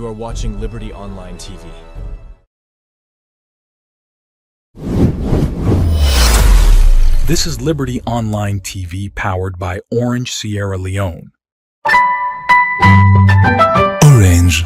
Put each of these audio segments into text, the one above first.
You are watching Liberty Online TV. This is Liberty Online TV powered by Orange Sierra Leone. Orange.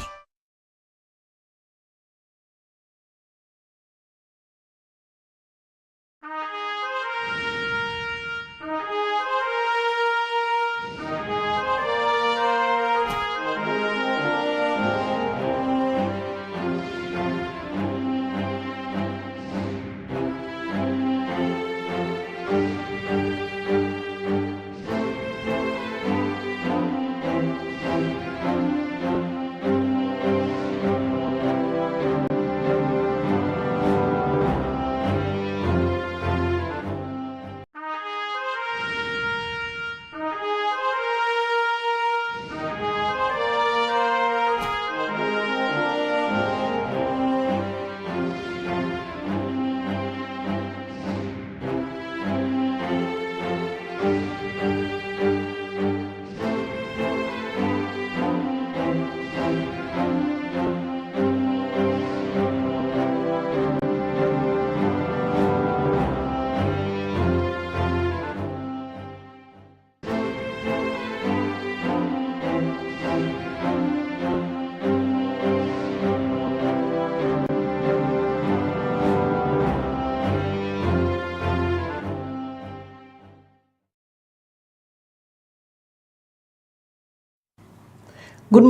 Good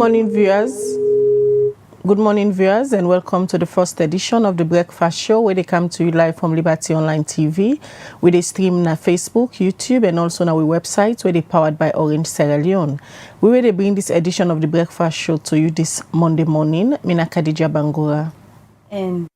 morning, viewers, and welcome to the first edition of the Breakfast Show, where they come to you live from Liberty Online TV, where they stream on Facebook, YouTube, and also on our website, where they powered by Orange Sierra Leone. We will bring this edition of the Breakfast Show to you this Monday morning. Mina Khadija Bangura. And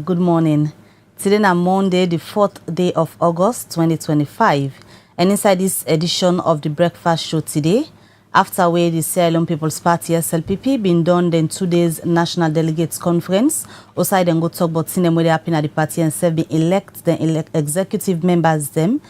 good morning. Today is Monday, the 4th day of August, 2025. And inside this edition of the Breakfast Show today, after where the Sierra Leone People's Party SLPP been done then 2 days National Delegates Conference, outside and go talk about them where they happen at the party and self be elect the executive members them.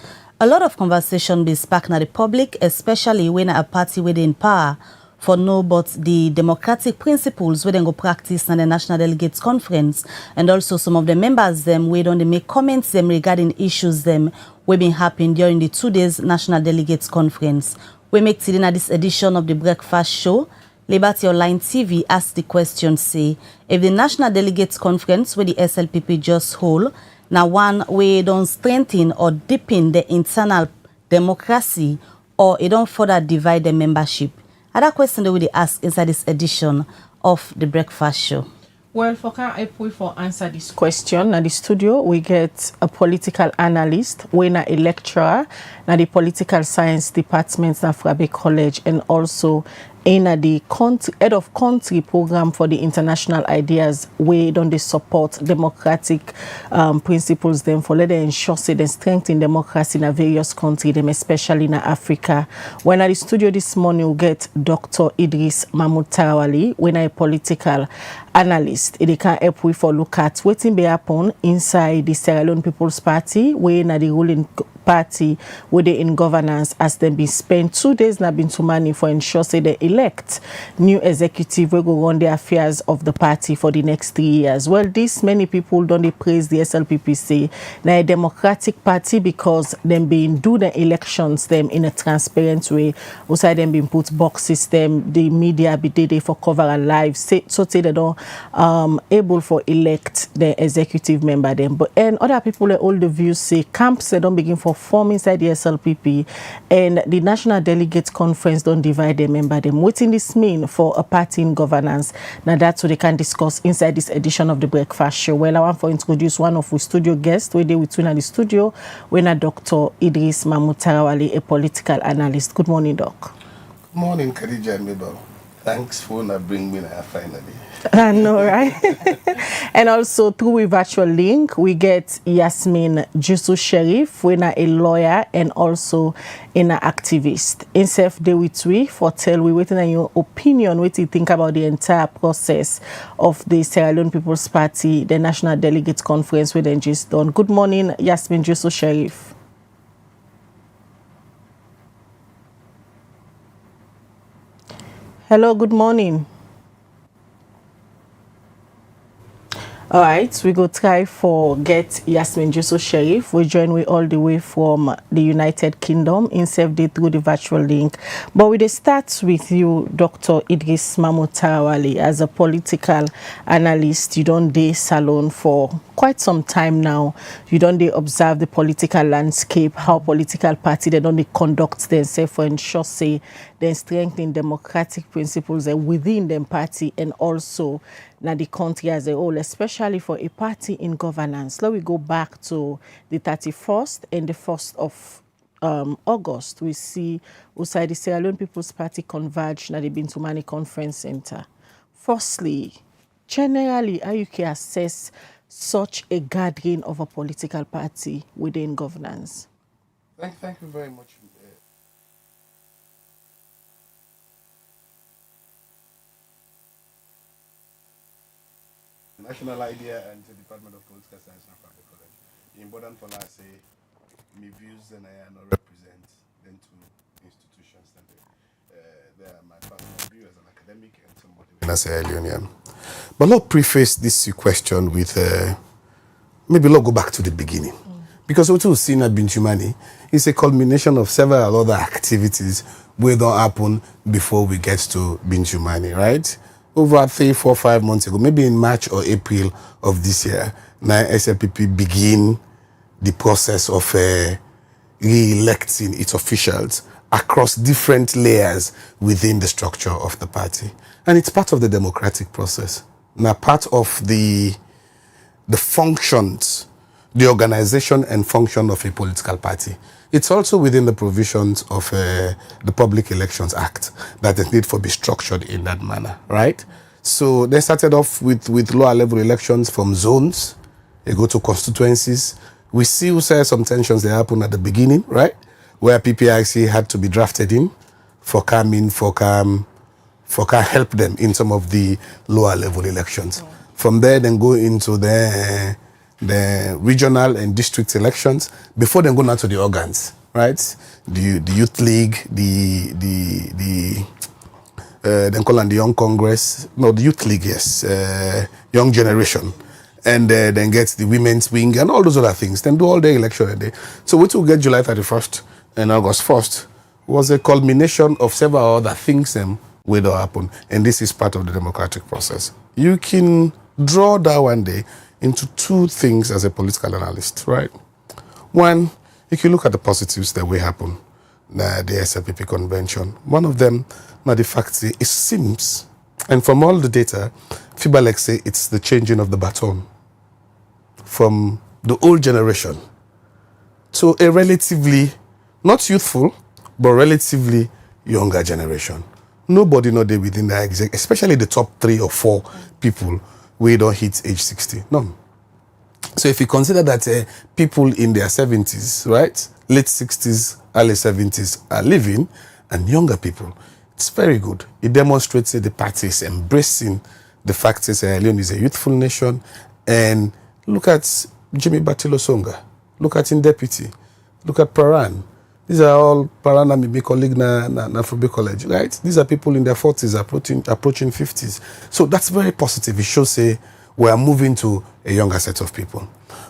A lot of conversation be sparked in the public, especially when a party where they in power for know but the democratic principles where they go practice in the National Delegates Conference, and also some of the members them where don't they make comments them regarding issues them where been happening during the 2 days National Delegates Conference. We make today in this edition of the Breakfast Show. Liberty Online TV asks the question, say, if the National Delegates Conference where the SLPP just hold, now one way don't strengthen or deepen the internal democracy, or it don't further divide the membership. Other question that we ask inside this edition of the Breakfast Show. Well, for answer this question, at the studio, we get a political analyst, when a lecturer, at the political science department of Frabe College, and also in the head of country program for the international ideas, where don't they support democratic principles them for let them ensure say they strengthen democracy in a various countries, them especially in Africa. When at the studio this morning, we get Dr. Idris Mahmoud Tarawali, when a political analyst. It can help we for look at what be happen inside the Sierra Leone People's Party, where na the ruling party where they in governance, as they be spent 2 days now been to money for ensure say they elect new executive will go run the affairs of the party for the next 3 years. Well, this many people don't they praise the SLPP say na a democratic party because them being do the elections them in a transparent way. Also them being put box system, the media be there for cover and live. So say they don't able for elect the executive member them. But and other people all the views say camps they don't begin for form inside the SLPP, and the National Delegates Conference don't divide them member them. What in this mean for a party in governance? Now that's what they can discuss inside this edition of the Breakfast Show. Well, I want to introduce one of our studio guests. We're there with in the studio, when Dr. Idris Mahmoud Tarawali, a political analyst. Good morning, Doc. Good morning, Khadija and Mabel. Thanks for not bringing me there finally. I know, right? And also through a virtual link, we get Yasmin Jusu Sharif, when a lawyer and also an activist. In self day with we for tell we waiting on your opinion, what you think about the entire process of the Sierra Leone People's Party, the National Delegates Conference where they just done. Good morning, Yasmin Jusu Sharif. Hello, good morning. All right, we go try for get Yasmin Jusso Sheriff. We join we all the way from the United Kingdom in day through the virtual link. But we start with you, Dr. Idris Mahmoud Tarawale, as a political analyst. You don't day salon for quite some time now. You don't they observe the political landscape, how political party they don't conduct themselves for ensure say they strengthen democratic principles within them party and also now the country as a whole, especially for a party in governance. Let we go back to the 31st and the 1st of August. We see outside the Sierra Leone People's Party converge at the Bintumani Conference Center. Firstly, generally, how you can assess such a gathering of a political party within governance? Thank you very much. National idea and the Department of Political Science and Public College. Important for us say my views and I not represent them two institutions and they are my personal view as an academic and somebody as a Leonean. But let's preface this question with maybe let's go back to the beginning. Because what we've seen at Bintumani is a culmination of several other activities where don't happen before we get to Bintumani, right? Over 3, 4, 5 months ago, maybe in March or April of this year, now SLPP begin the process of re-electing its officials across different layers within the structure of the party. And it's part of the democratic process. Now, part of the functions, the organization and function of a political party. It's also within the provisions of the Public Elections Act that it need to be structured in that manner, right? So they started off with lower level elections from zones. They go to constituencies. We see some tensions that happen at the beginning, right? Where PPIC had to be drafted in for can help them in some of the lower level elections. From there, then go into the regional and district elections before they go now to the organs, right? The youth league, then call them the young congress, no, the youth league, yes, young generation, and then get the women's wing and all those other things. Then do all the election a day. So what we get July 31st and August 1st was a culmination of several other things will happen, and this is part of the democratic process. You can draw that one day into two things as a political analyst, right? One, if you look at the positives that will happen, the SLPP convention, one of them, the fact it seems, and from all the data, FIBA say it's the changing of the baton from the old generation to a relatively, not youthful, but relatively younger generation. Nobody know they within the exec, especially the top 3 or 4 people we don't hit age 60. No. So if you consider that people in their 70s, right, late 60s, early 70s are living, and younger people, it's very good. It demonstrates that the party is embracing the fact that Sierra Leone is a youthful nation. And look at Jimmy Batilo Songa, look at in Deputy, look at Paran. These are all Paran and my colleague na Fruby College, right? These are people in their 40s, approaching 50s. So that's very positive. It shows we are moving to a younger set of people.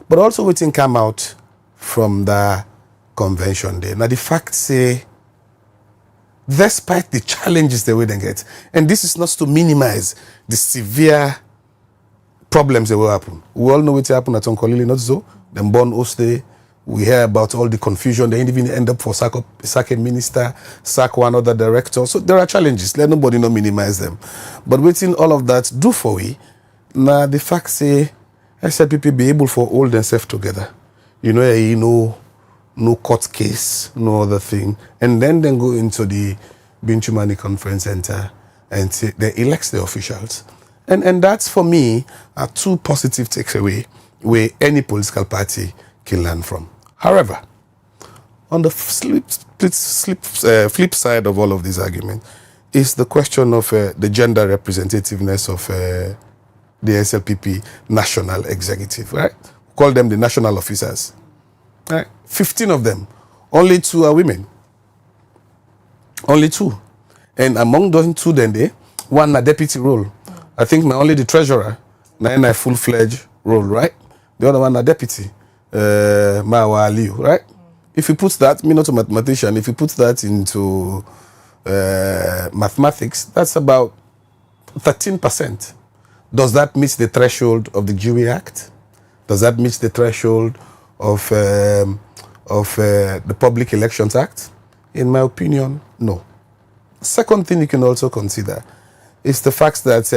But also we think come out from the convention day. Now the fact despite the challenges they will get, and this is not to minimize the severe problems that will happen. We all know what happened at Onkolili, not so. Them born Oste. We hear about all the confusion. They even end up for sack a minister, sack one other director. So there are challenges. Let nobody not minimize them. But waiting all of that do for we. Now the fact SLPP be able for hold themselves together. No court case, no other thing. And then go into the Bintumani Conference Center and they elect the officials. And that's for me are two positive takeaways where any political party can learn from. However, on the flip side of all of these arguments is the question of the gender representativeness of the SLPP National Executive, right? We call them the national officers. Right? 15 of them, only 2 are women. Only 2. And among those 2 then one a deputy role. I think only the treasurer, now a full-fledged role, right? The other one, a deputy, Mawa Aliu, right? If you put that, me not a mathematician, if you put that into mathematics, that's about 13%. Does that meet the threshold of the Jury Act? Does that meet the threshold of the Public Elections Act? In my opinion, no. Second thing you can also consider is the fact that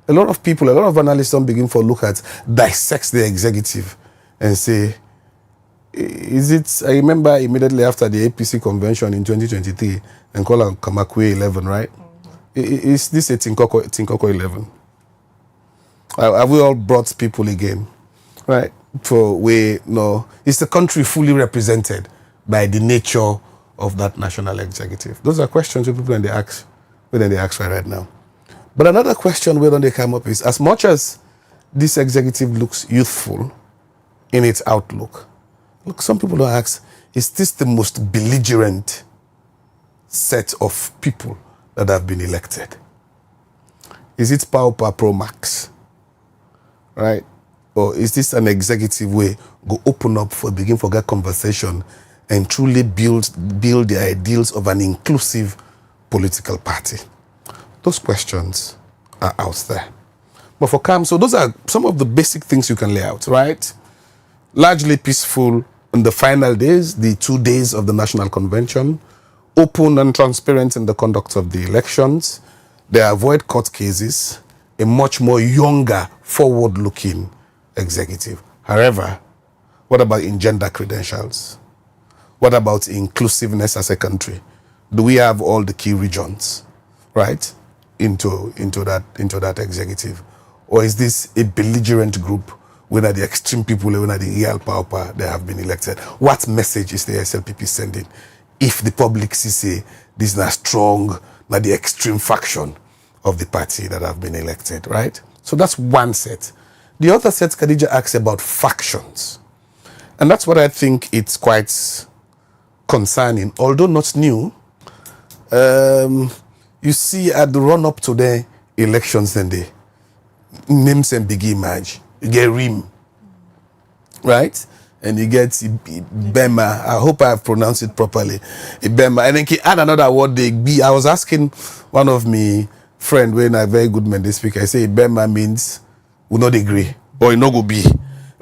a lot of people, a lot of analysts don't begin to look at, dissect the executive and say, is it, I remember immediately after the APC convention in 2023, and call it Kamakwe 11, right? Is this a Tinkoko 11? Have we all brought people again, right? Is the country fully represented by the nature of that national executive? Those are questions people when they ask right now. But another question where they come up is, as much as this executive looks youthful in its outlook, look, some people don't ask, is this the most belligerent set of people that have been elected? Is it Pauper Pro Max, right? Or is this an executive way go open up for begin for that conversation and truly build the ideals of an inclusive political party? Those questions are out there. But for CAM, so those are some of the basic things you can lay out, right? Largely peaceful in the final days, the 2 days of the National Convention, open and transparent in the conduct of the elections. They avoid court cases, a much more younger, forward-looking executive. However, what about in gender credentials? What about inclusiveness as a country? Do we have all the key regions, right, into that executive? Or is this a belligerent group when are the extreme people, when are the real power that have been elected? What message is the SLPP sending if the public say this is a strong, not the extreme faction of the party that have been elected, right? So that's one set. The other set, Khadija asks about factions. And that's what I think it's quite concerning, although not new. You see at the run-up to the elections, then the names and big image. You get RIM, right? And you get Ibema. I hope I have pronounced it properly. Ibema. And then he add another word, they be. I was asking one of my friend when I very good man they speak. I say Ibema means we not agree, but it no go be.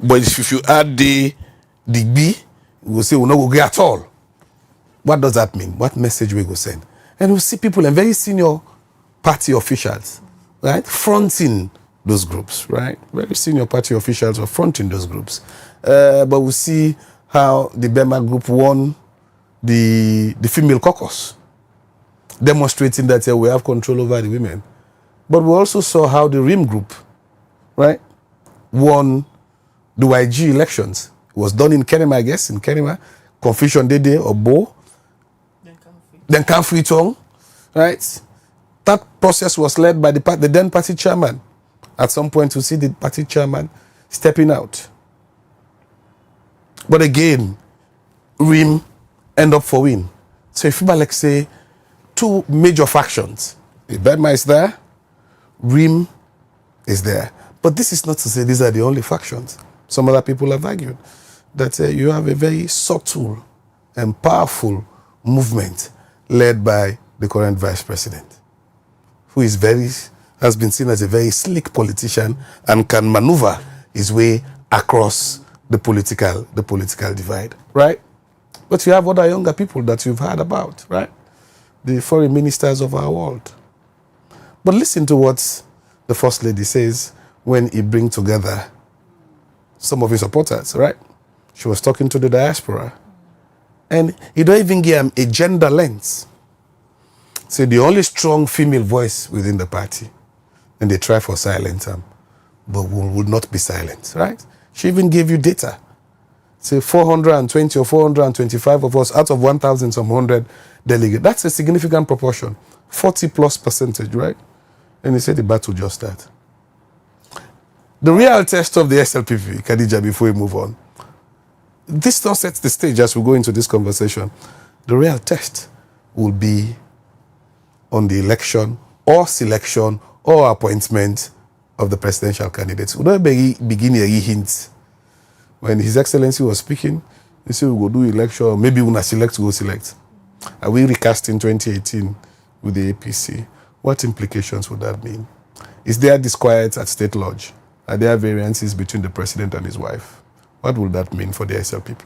But if you add the B, we will say we not go agree at all. What does that mean? What message we go send? And we see people and very senior party officials, right, fronting those groups, right? Very senior party officials are fronting those groups. But we see how the Bema group won the female caucus, demonstrating that we have control over the women. But we also saw how the RIM group, right, won the YG elections. It was done in Kenema, I guess, in Kenema. Confusion Dede or Bo. Then Kamfri Tong, right? That process was led by the then party chairman. At some point, we see the party chairman stepping out. But again, RIM end up for win. So if you like say two major factions, Ibema is there, RIM is there. But this is not to say these are the only factions. Some other people have argued that you have a very subtle and powerful movement led by the current vice president, who is has been seen as a very slick politician and can maneuver his way across the political divide, right? But you have other younger people that you've heard about, right? The foreign ministers of our world. But listen to what the First Lady says when he brings together some of his supporters, right? She was talking to the diaspora. And he don't even give him a gender lens. So the only strong female voice within the party. And they try for silence, but will not be silent, right? She even gave you data. Say 420 or 425 of us out of 1,000 some 100 delegates. That's a significant proportion. 40+%, right? And he said the battle just started. The real test of the SLPP, Khadija, before we move on, this now sets the stage as we go into this conversation. The real test will be on the election or selection or appointment of the presidential candidates. We don't begin a hint. When His Excellency was speaking, he said we go do election, maybe we not select, go select. Are we recasting 2018 with the APC? What implications would that mean? Is there disquiet at State Lodge? Are there variances between the president and his wife? What will that mean for the SLPP?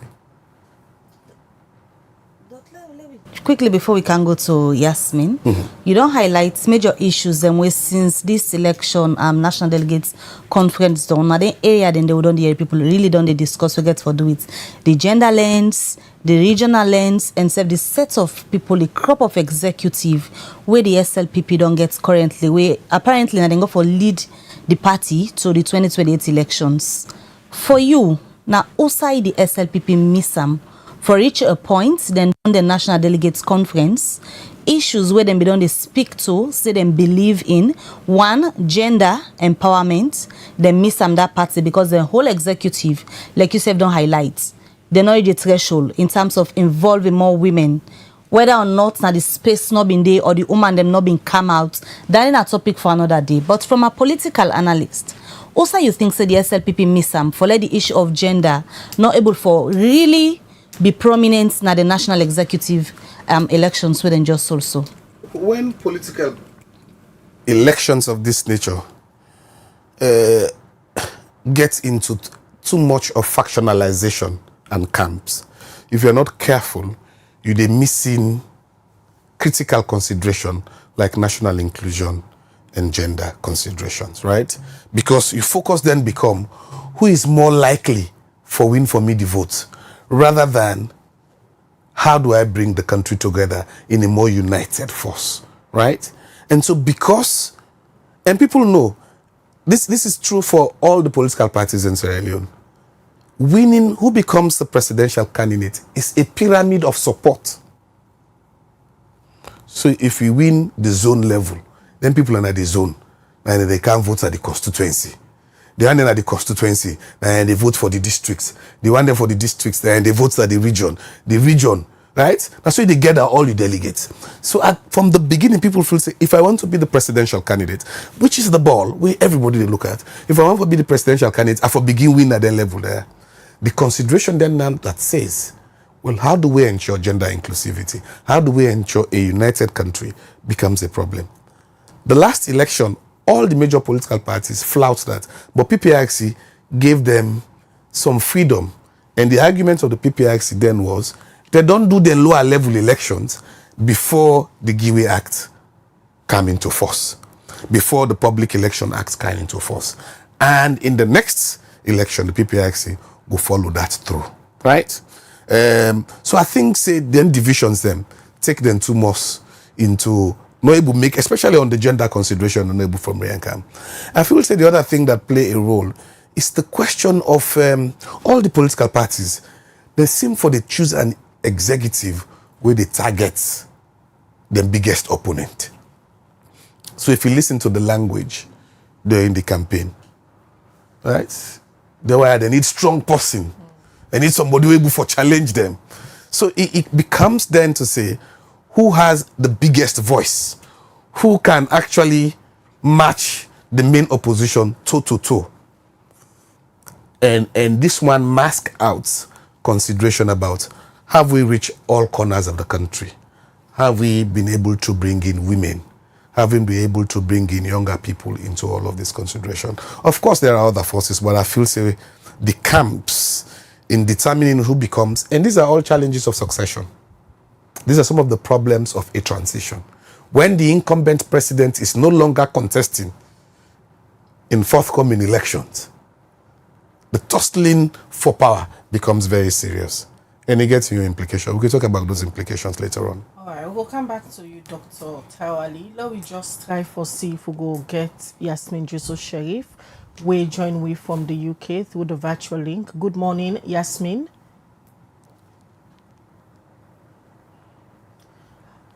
Quickly before we can go to Yasmin, you don't highlight major issues and ways since this election National Delegates Conference done. Now the area then they would hear people really don't they discuss forget for do it. The gender lens, the regional lens, and the set of people, the crop of executive where the SLPP don't get currently, where apparently they go for lead the party to the 2028 elections. For you, now outside the SLPP MISAM, for reach a point, then on the National Delegates Conference, issues where them don't speak to, say them believe in, one, gender empowerment, then miss them that party because the whole executive, like you said, don't highlight. They know the threshold in terms of involving more women. Whether or not now the space not been there or the woman them not been come out, that is a topic for another day. But from a political analyst, also you think say the SLPP miss them for let the issue of gender not able for really be prominent na the national executive elections within just also. When political elections of this nature get into too much of factionalization and camps, if you're not careful, you're missing critical consideration like national inclusion and gender considerations, right? Because you focus then become who is more likely for win for me the vote, rather than how do I bring the country together in a more united force, right? And so because, and people know, this is true for all the political parties in Sierra Leone, winning who becomes the presidential candidate is a pyramid of support. So if we win the zone level, then people are at the zone, and they can't vote at the constituency. They want them at the constituency, and they vote for the districts. They want them for the districts, and they vote at the region. The region, right? That's why they gather all the delegates. So from the beginning, people feel, say, if I want to be the presidential candidate, which is the ball, where everybody they look at, if I want to be the presidential candidate, I for begin win at that level there. The consideration then now that says, well, how do we ensure gender inclusivity? How do we ensure a united country becomes a problem? The last election, all the major political parties flout that, but PPIC gave them some freedom. And the argument of the PPIC then was, they don't do the lower level elections before the Giwe Act come into force, before the Public Election Act came into force. And in the next election, the PPIC will follow that through, right? So I think, say, then divisions them, take them too much into not able to make, especially on the gender consideration, not able from Riankam. I feel say the other thing that play a role is the question of all the political parties. They seem for they choose an executive where they target the biggest opponent. So if you listen to the language during the campaign, right? They need strong person. They need somebody who able to challenge them. So it becomes then to say, who has the biggest voice, who can actually match the main opposition toe to toe. And this one masks out consideration about, have we reached all corners of the country? Have we been able to bring in women? Have we been able to bring in younger people into all of this consideration? Of course, there are other forces, but I feel say the camps in determining who becomes, and these are all challenges of succession. These are some of the problems of a transition. When the incumbent president is no longer contesting in forthcoming elections, the tussling for power becomes very serious. And it gets your implication. We can talk about those implications later on. All right, we'll come back to you, Dr. Tawali. Let me just try for see if we go get Yasmin Jusso Sharif. We join we from the UK through the virtual link. Good morning, Yasmin.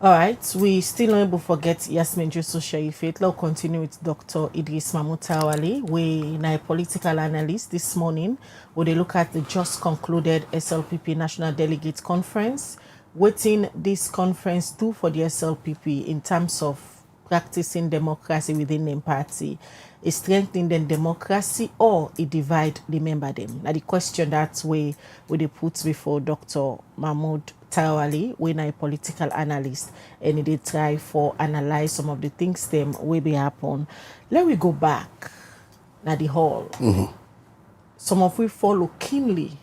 All right, we still not able to forget Yasmin Jusso Sharif. Let's continue with Dr. Idris Mamutawali. We are a political analyst this morning. We look at the just concluded SLPP National Delegates Conference. Waiting this conference do for the SLPP in terms of practicing democracy within the party. it strengthen the democracy or it divide the member them. Now the question that's way they put before Dr. Mahmoud Tarawali, when a political analyst, and they try for analyze some of the things them will be happen. Let we go back now the hall. Some of we follow keenly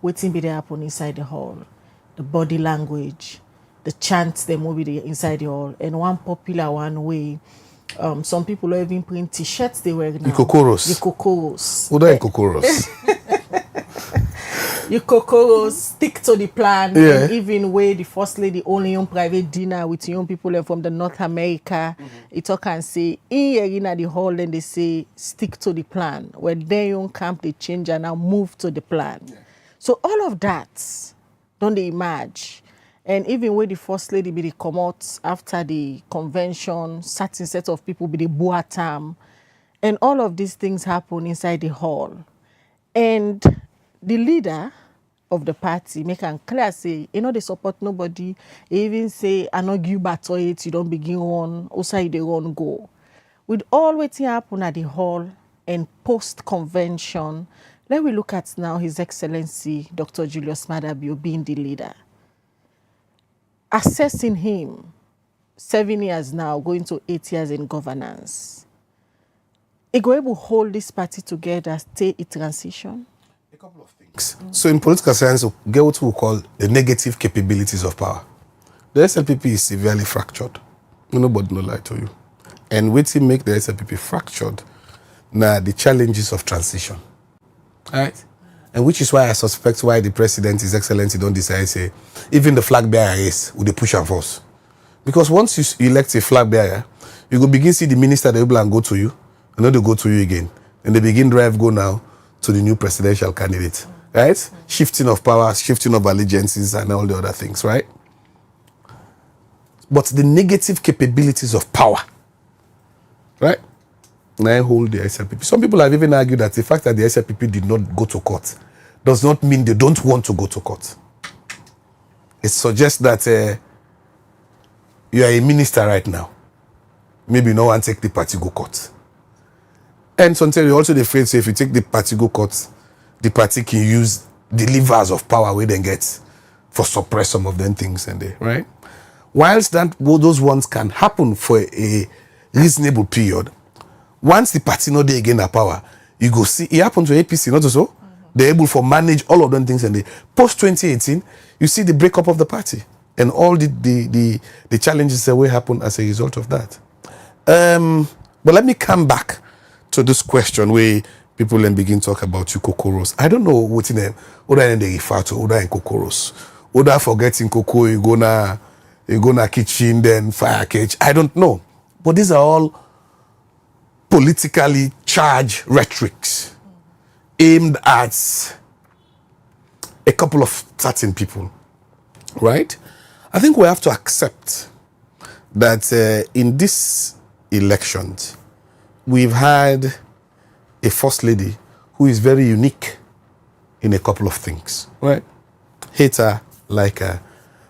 waiting be there happen inside the hall, the body language, the chants them will be there inside the hall, and one popular one way. Some people are even print t-shirts they wear now. The kokoros. What are kokoros? You kokoros stick to the plan. And even where the first lady only on private dinner with young people from the North America, it talk and say in the hall, then they say stick to the plan. When they young camp, they change and now move to the plan. So all of that, don't they imagine? And even when the first lady be the come out after the convention, certain set of people be the boatam, and all of these things happen inside the hall. And the leader of the party make am clear say, they support nobody. They even say, I not give battle it, you don't begin on, also they run go. With all waiting happen at the hall and post-convention, let we look at now His Excellency Dr. Julius Maada Bio being the leader. Assessing him, 7 years now, going to 8 years in governance. He go able to hold this party together, stay in transition? A couple of things. So in political science, we get what we call the negative capabilities of power. The SLPP is severely fractured. Nobody no lie to you. And what make the SLPP fractured now the challenges of transition. All right? And which is why I suspect why the president, His Excellency, don't decide, say, even the flag bearer race, would they push and force? Because once you elect a flag bearer, you go begin see the minister, they will go to you, and then they go to you again. And they begin drive go now to the new presidential candidate, right? Shifting of power, shifting of allegiances, and all the other things, right? But the negative capabilities of power, right? Now hold the SLPP. Some people have even argued that the fact that the SLPP did not go to court does not mean they don't want to go to court. It suggests that you are a minister right now. Maybe no one take the party go court. And sometimes you also afraid, say if you take the party go court, the party can use the levers of power we then get for suppress some of them things and they, right? Whilst those ones can happen for a reasonable period, once the party not there again at power, you go see it happened to APC, not so. They're able to manage all of them things, and post 2018, you see the breakup of the party and all the challenges that will happen as a result of that. But let me come back to this question where people then begin to talk about you kokoros. I don't know what in them, other they refer to other in kokoros. Other forgetting cocoa, you gonna kitchen, then fire cage. I don't know. But these are all politically charged rhetorics aimed at a couple of certain people, right? I think we have to accept that in this elections, we've had a first lady who is very unique in a couple of things, right? Hate her, like her.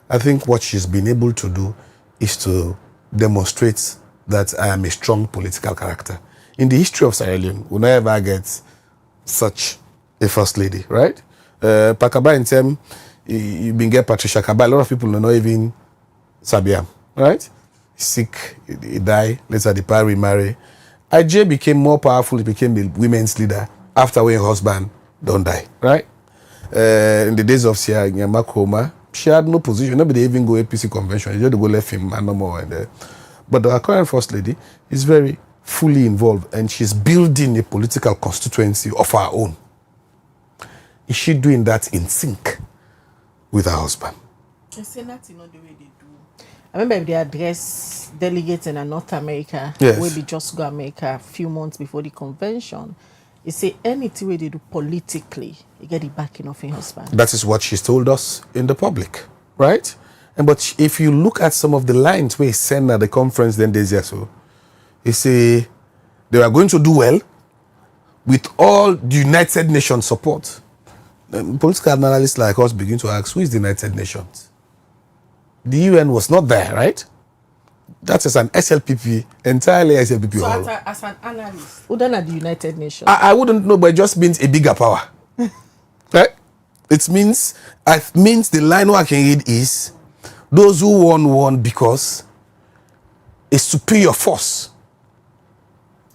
I think what she's been able to do is to demonstrate that I am a strong political character. In the history of Sierra Leone, we never get such a first lady, right? Pakaba in term, you been get Patricia Kaba. A lot of people don't know even Sabiam, right? Sick, he died. Later, the pair remarry. IJ became more powerful. He became the women's leader after when her husband don't die, right? In the days of Sierra Nyamakoma, she had no position. Nobody even go APC convention. She just go left him and no more. But the current first lady is very fully involved, and she's building a political constituency of her own. Is she doing that in sync with her husband? The Senate, you know the way they do. I remember they address delegates in North America, yes, where they just go America a few months before the convention. They say anything where they do politically, you get the backing of your husband. That is what she's told us in the public, right? But if you look at some of the lines where he sent at the conference then days or so, he say they are going to do well with all the United Nations support. Political analysts like us begin to ask, who is the United Nations? The UN was not there, right? That is an SLPP, entirely SLPP. So as an analyst, who done at the United Nations? I wouldn't know, but it just means a bigger power. Right? It means the line I can read is those who won because a superior force.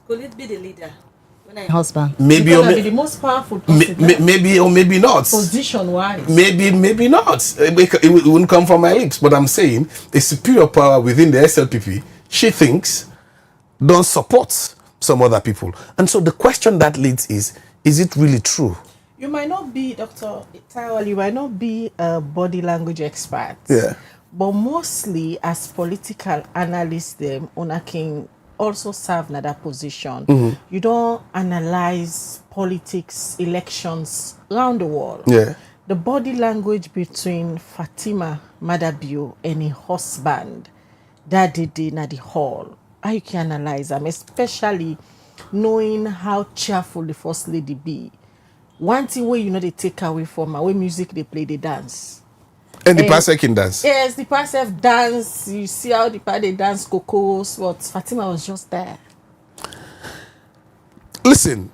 Could it be the leader? Husband. Maybe or be the most powerful maybe or maybe not. Position wise. Maybe not. It wouldn't come from my lips, but I'm saying a superior power within the SLPP, she thinks, don't support some other people. And so the question that leads is it really true? You might not be, Dr. Tawal, you might not be a body language expert. Yeah. But mostly as political analysts, them una can also serve in that position. You don't analyze politics, elections around the world. Yeah. The body language between Fatima Madabio and her husband that day in the hall, how you can analyze them, especially knowing how cheerful the first lady be. One thing where they take away from her, when music they play, they dance. And the pastor can dance. Yes, the pastor dance. You see how the pastor dance cocos. What Fatima was just there. Listen,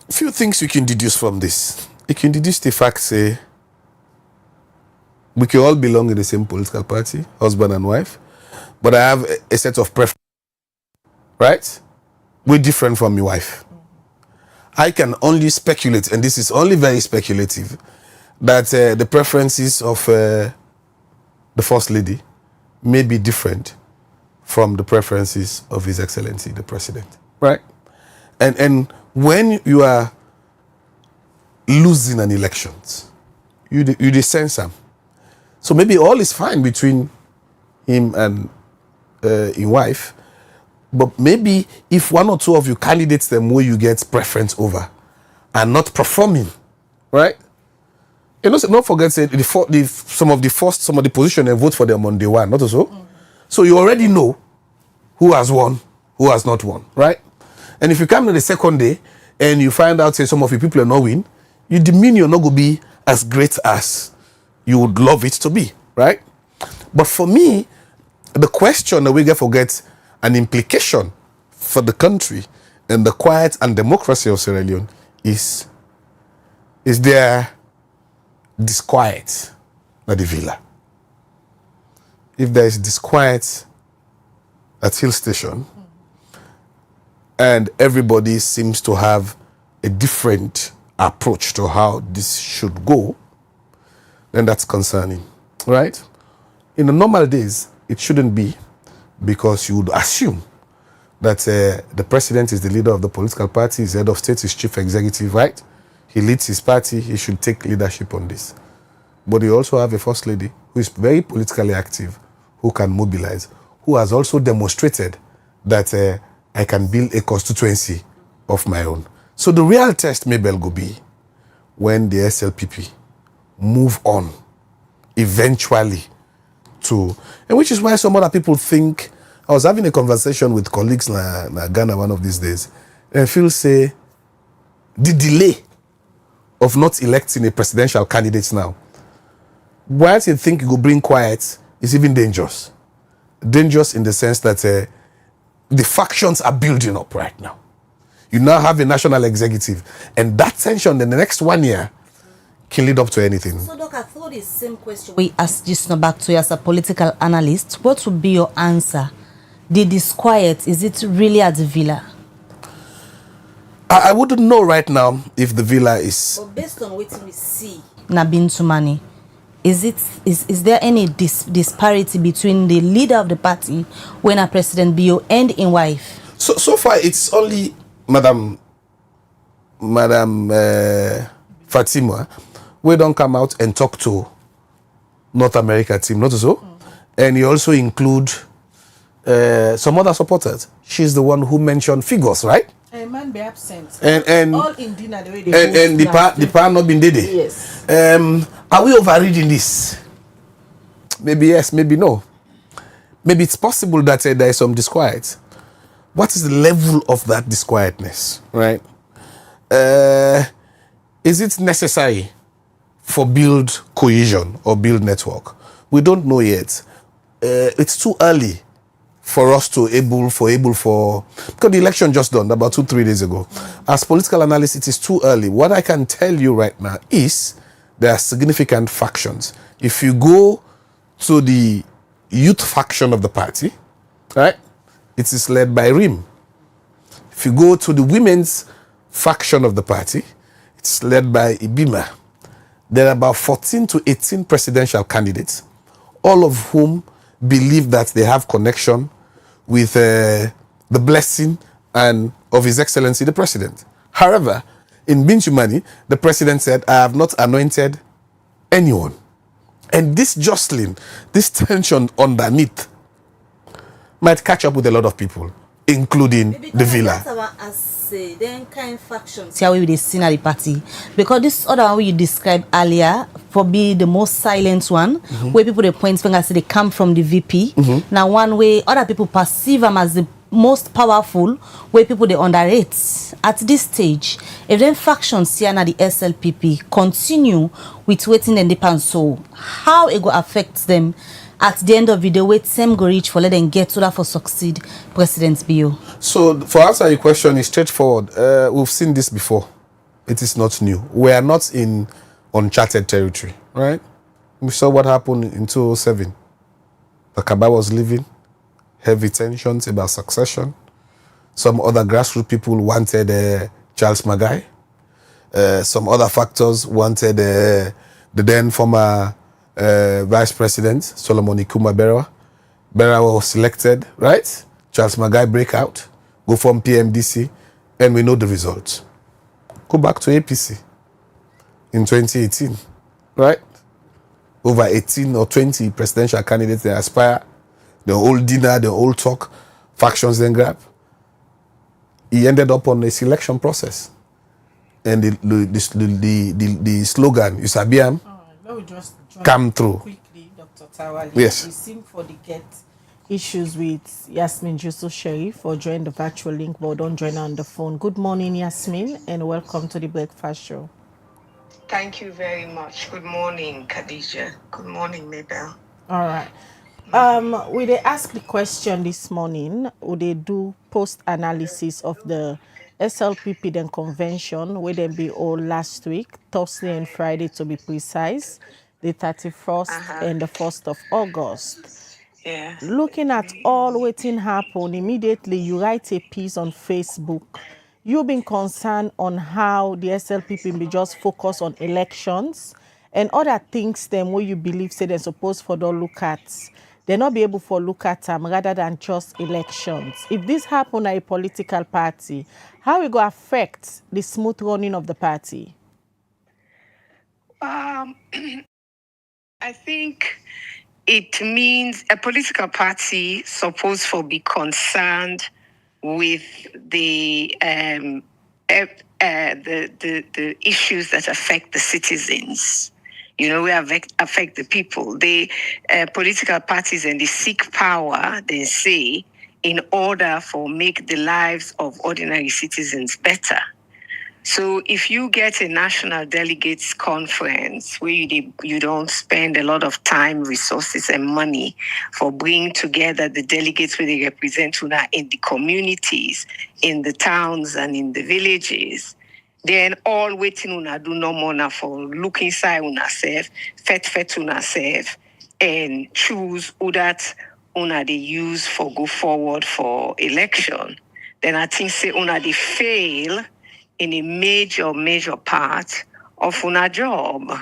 few things you can deduce from this. You can deduce the fact, say, we can all belong in the same political party, husband and wife, but I have a set of preferences, right? We're different from your wife. I can only speculate, and this is only very speculative, that the preferences of the First Lady may be different from the preferences of His Excellency, the President, right? And when you are losing an election, you sense them. So maybe all is fine between him and his wife, but maybe if one or two of you candidates them where you get preference over are not performing, right? You know, don't forget say some of the position and vote for them on day one, not so. So you already know who has won, who has not won, right? And if you come to the second day and you find out say some of your people are not win, you demean you're not going to be as great as you would love it to be, right? But for me, the question that we get forget an implication for the country and the quiet and democracy of Sierra Leone is there disquiet at the villa? If there is disquiet at Hill Station and everybody seems to have a different approach to how this should go, then that's concerning, right? In the normal days, it shouldn't be, because you would assume that the president is the leader of the political party, his head of state is chief executive, right? He leads his party, he should take leadership on this. But you also have a first lady who is very politically active, who can mobilize, who has also demonstrated that I can build a constituency of my own. So the real test maybe will be when the SLPP move on eventually to, and which is why some other people think, I was having a conversation with colleagues in Ghana one of these days, and feel say the delay of not electing a presidential candidate now, whilst you think it will bring quiet, is even dangerous. Dangerous in the sense that the factions are building up right now. You now have a national executive, and that tension in the next 1 year can lead up to anything. So, Doc, I thought the same question we asked just now back to you as a political analyst. What would be your answer? The disquiet, is it really at the villa? I wouldn't know right now if the villa is... But based on what we see, Nabintumani, is there any disparity between the leader of the party when a President Bio and in wife? So far, it's only Madam Fatima, we don't come out and talk to North America team, not so. And you also include some other supporters. She's the one who mentioned figures, right? A man be absent. And all in dinner the way they and the part not been there. Yes. Are we overreading this? Maybe yes, maybe no. Maybe it's possible that there is some disquiet. What is the level of that disquietness, right? Is it necessary for build cohesion or build network? We don't know yet. It's too early for us to because the election just done about 2-3 days ago. As political analyst, it is too early. What I can tell you right now is there are significant factions. If you go to the youth faction of the party, right, it is led by RIM. If you go to the women's faction of the party, it's led by Ibima. There are about 14 to 18 presidential candidates, all of whom believe that they have connection with the blessing and of His Excellency the President. However, in Binchumani, the President said, I have not anointed anyone. And this jostling, this tension underneath might catch up with a lot of people, including the villa. Then kind factions here we see at the party, because this other one you described earlier for be the most silent one, where people they point fingers say they come from the VP. Now one way other people perceive them as the most powerful, where people they underrate at this stage. If then factions here at the SLPP continue with waiting and depend, so how it go affect them at the end of the day, wait same go reach for let them get to that for succeed President Bio? So for answer your question is straightforward. We've seen this before. It is not new. We are not in uncharted territory, right? We saw what happened in 2007. The Kaba was leaving, heavy tensions about succession. Some other grassroots people wanted Charles Magai. Some other factors wanted the then former Vice President Solomon Ikuma Berawa. Berawa was selected, right? Charles Magai break out, go from PMDC, and we know the results. Go back to APC in 2018, right? Over 18 or 20 presidential candidates, they aspire, the whole dinner, the whole talk, factions then grab. He ended up on a selection process. And the slogan, Usabiam, come through. Quickly, Dr. Tawali. Yes. We seem for the get issues with Yasmin Jusso Sherif for joining the virtual link, but don't join on the phone. Good morning, Yasmin, and welcome to the Breakfast Show. Thank you very much. Good morning, Khadija. Good morning, Mabel. All right. We they ask the question this morning, would they do post-analysis of the SLPP then convention, where they be all last week, Thursday and Friday to be precise, the 31st and the 1st of August. Yeah. Looking at all waiting happen, immediately you write a piece on Facebook. You've been concerned on how the SLPP be just focus on elections and other things then where you believe say they're supposed for don't look at. They not be able to look at them rather than just elections. If this happen at a political party, how it go affect the smooth running of the party? I think it means a political party supposed to be concerned with the issues that affect the citizens. You know, we affect the people. The political parties and they seek power, they say, in order for make the lives of ordinary citizens better. So if you get a National Delegates Conference where you don't spend a lot of time, resources, and money for bringing together the delegates where they represent una in the communities, in the towns, and in the villages, then all waiting una do no more na for look inside una self, fet una self, and choose who that una they use for go forward for election. Then I think say una they fail in a major part of una job,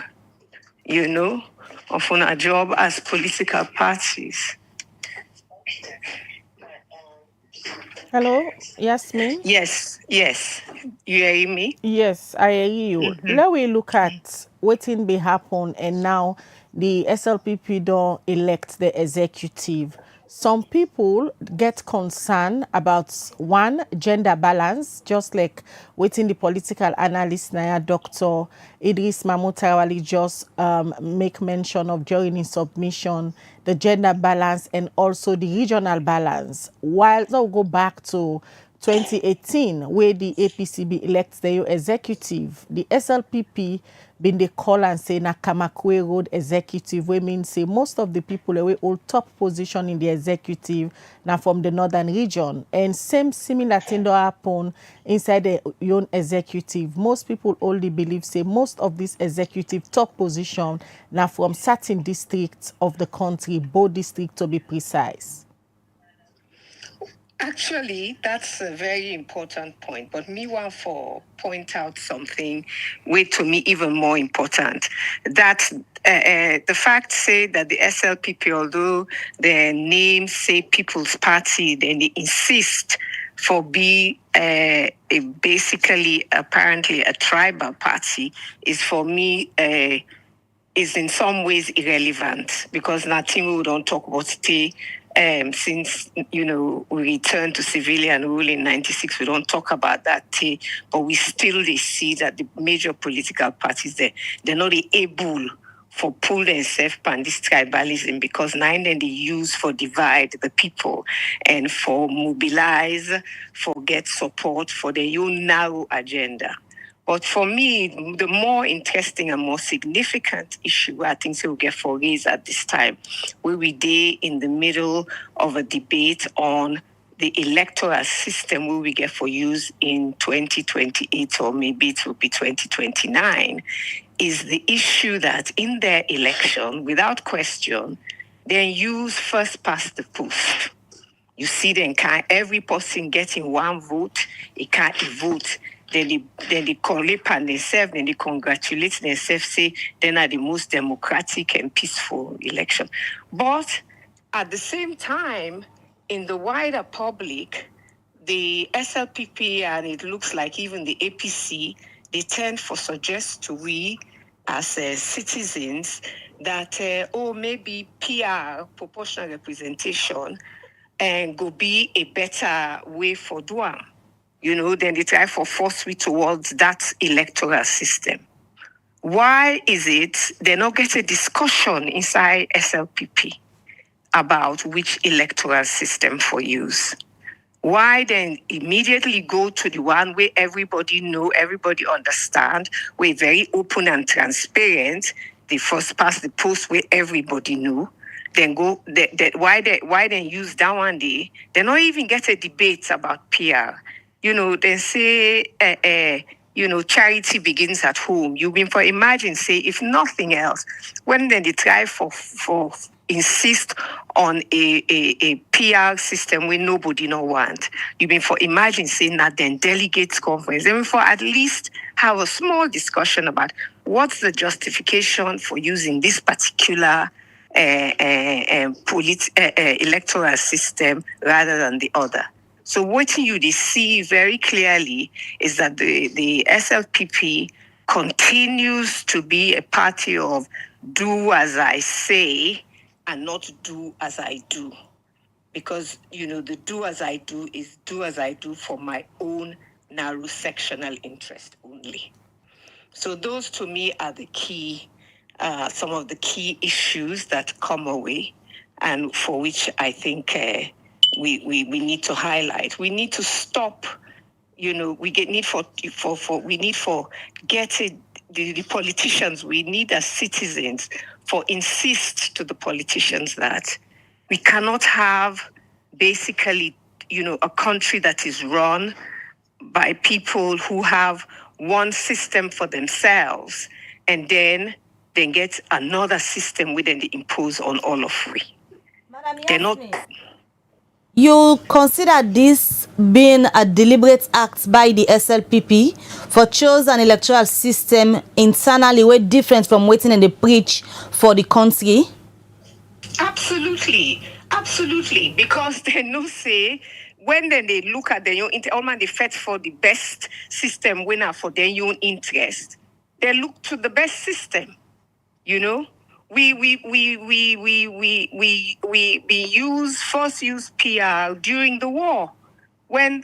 you know, of una job as political parties. Hello, Yasmin? Yes. You hear me? Yes, I hear you. Let we look at what be happen and now the SLPP don't elect the executive. Some people get concerned about one, gender balance, just like waiting the political analyst Naya Dr. Idris Mamutarawali just make mention of during his submission, the gender balance and also the regional balance. While they'll go back to 2018, where the APCB elects the executive, the SLPP been they call and say na Kamakwe Road executive, we mean say most of the people away hold top position in the executive now from the northern region. And similar thing to happen inside the own executive. Most people only believe say most of this executive top position now from certain districts of the country, both districts to be precise. Actually, that's a very important point. But me want to point out something, way to me even more important. That the fact say that the SLPP, although their name say People's Party, then they insist for be basically apparently a tribal party, is for me is in some ways irrelevant, because nothing we don't talk about today. Since we returned to civilian rule in '96, we don't talk about that, but we still see that the major political parties they're not able for pull themselves on this tribalism, because then they use for divide the people and for mobilize, for get support for their own narrow agenda. But for me, the more interesting and more significant issue I think we'll get for raise at this time, where we day in the middle of a debate on the electoral system where we get for use in 2028, or maybe it will be 2029, is the issue that in their election, without question, they use first past the post. You see, then every person getting one vote, it can't vote. Then they call it and themselves, then they congratulate themselves, say they are the most democratic and peaceful election. But at the same time, in the wider public, the SLPP and it looks like even the APC, they tend to suggest to we as citizens that, maybe PR, proportional representation, and go be a better way for doing. Then they try for force we towards that electoral system. Why is it they not get a discussion inside SLPP about which electoral system for use? Why then immediately go to the one where everybody know, everybody understand, where very open and transparent, the first past the post where everybody know, then go, why then use that one day? They not even get a debate about PR. They say, charity begins at home. You've been for imagine, say, if nothing else, when then they try for insist on a PR system where nobody no want, you've been for imagine saying that then delegates conference, then for at least have a small discussion about what's the justification for using this particular electoral system rather than the other. So what you see very clearly is that the SLPP continues to be a party of do as I say and not do as I do. Because, the do as I do is do as I do for my own narrow sectional interest only. So those to me are the key, some of the key issues that come away and for which I think we need to highlight. We need to stop, we need for getting the politicians, we need as citizens for insist to the politicians that we cannot have basically, a country that is run by people who have one system for themselves and then get another system within the impose on all of we. They're not. You consider this being a deliberate act by the SLPP for choose an electoral system internally way different from waiting in the preach for the country? Absolutely, because they no say when then they look at their own they fight for the best system winner for their own interest. They look to the best system, We use PR during the war when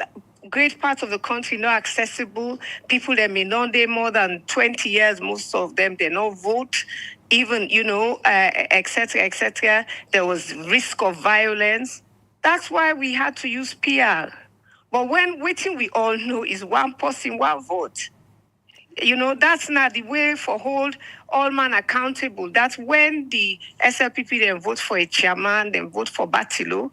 great parts of the country not accessible. People that may not there more than 20 years, most of them they not vote, even etc. There was risk of violence. That's why we had to use PR. But when waiting, we all know is one person, one vote. You know, that's not the way for hold all man accountable. That's when the SLPP then vote for a chairman, then vote for Batilo,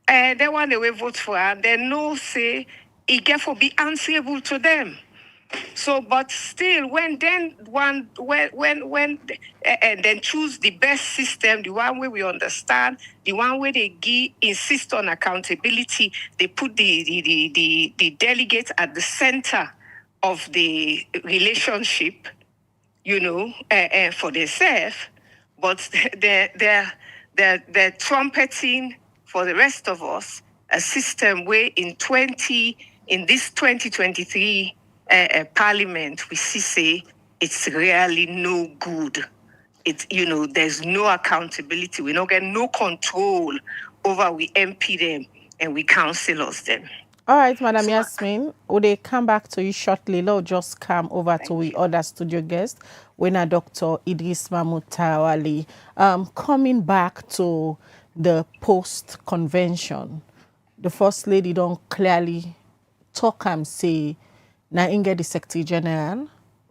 and then when they will vote for her, then no say it get for be answerable to them. So, but still, when then one when and then choose the best system, the one way we understand, the one where they insist on accountability, they put the delegates at the center of the relationship, you know, for themselves, but they're trumpeting for the rest of us a system where in this 2023 parliament we see say it's really no good. It's, you know, there's no accountability. We don't get no control over we MP them and we councillors them. All right, Madam Yasmin, will they come back to you shortly? Let's just come over to the other studio guest, when Dr. Idris Mahmoud Tarawali. Coming back to the post-convention, the First Lady don't clearly talk and say, na inge the Secretary General,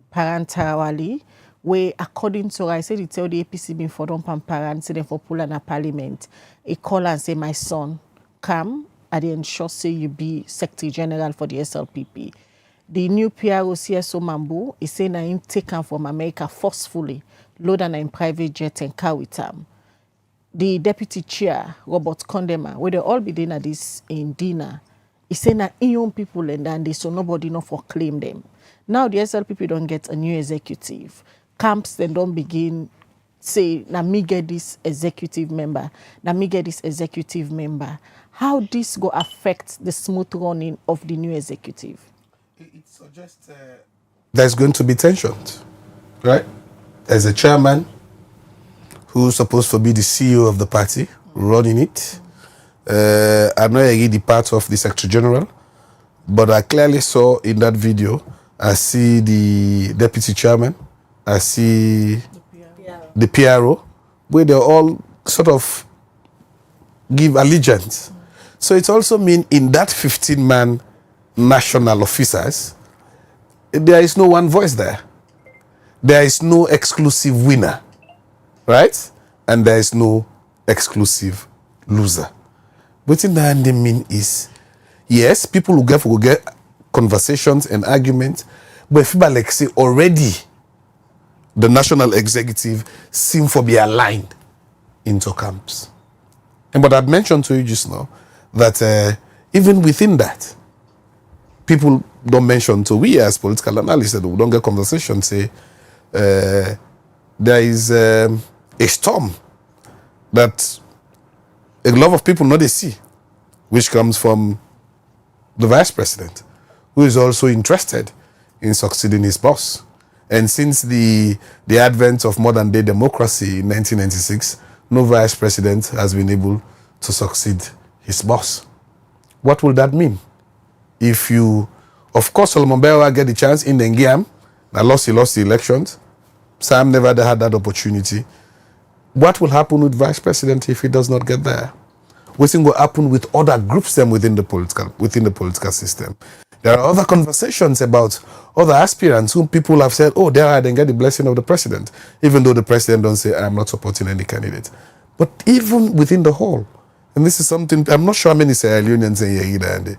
Parent Tarawali, where according to I said, he tell the APC been for don't parent, say them for pull in a parliament. He call and say, my son, come. I didn't ensure say you be Secretary General for the SLPP. The new PRO CSO Mambu is saying that him taken from America forcefully, load and in private jet and car with him. The deputy chair, Robert Condema, where they all be doing at this in dinner, is saying that young people and then they so nobody not for claim them. Now the SLPP don't get a new executive. Camps then don't begin say, na me get this executive member, na me get this executive member. How this go affect the smooth running of the new executive? It suggests there's going to be tensions, right? There's a chairman who's supposed to be the CEO of the party, running it. I'm not really the part of the Secretary General, but I clearly saw in that video, I see the deputy chairman, I see the PRO, where they all sort of give allegiance. So it also means in that 15-man national officers, there is no one voice there. There is no exclusive winner, right? And there is no exclusive loser. What in the end they mean is, yes, people will get conversations and arguments, but if people like say already the national executive seem to be aligned into camps. And what I've mentioned to you just now, that even within that, people don't mention to we as political analysts that we don't get conversations, say there is a storm that a lot of people know they see, which comes from the vice president, who is also interested in succeeding his boss. And since the advent of modern day democracy in 1996, no vice president has been able to succeed his boss. What will that mean? If you, of course, Solomon Bewa get the chance in the Ngiam, he lost the elections. Sam never had that opportunity. What will happen with vice president if he does not get there? What will happen with other groups then within the political system? There are other conversations about other aspirants whom people have said, oh, there I didn't get the blessing of the president, even though the president don't say, I'm not supporting any candidate. But even within the whole, and this is something, I'm not sure how many Sierra Leoneans say here either, and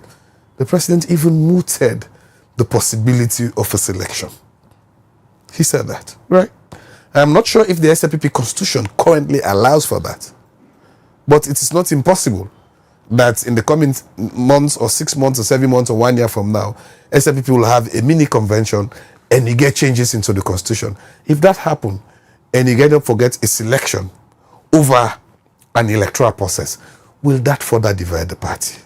the president even mooted the possibility of a selection. He said that, right? I'm not sure if the SLPP constitution currently allows for that, but it is not impossible that in the coming months or 6 months or 7 months or 1 year from now, SLPP will have a mini convention and you get changes into the constitution. If that happens and you get to forget a selection over an electoral process, will that further divide the party?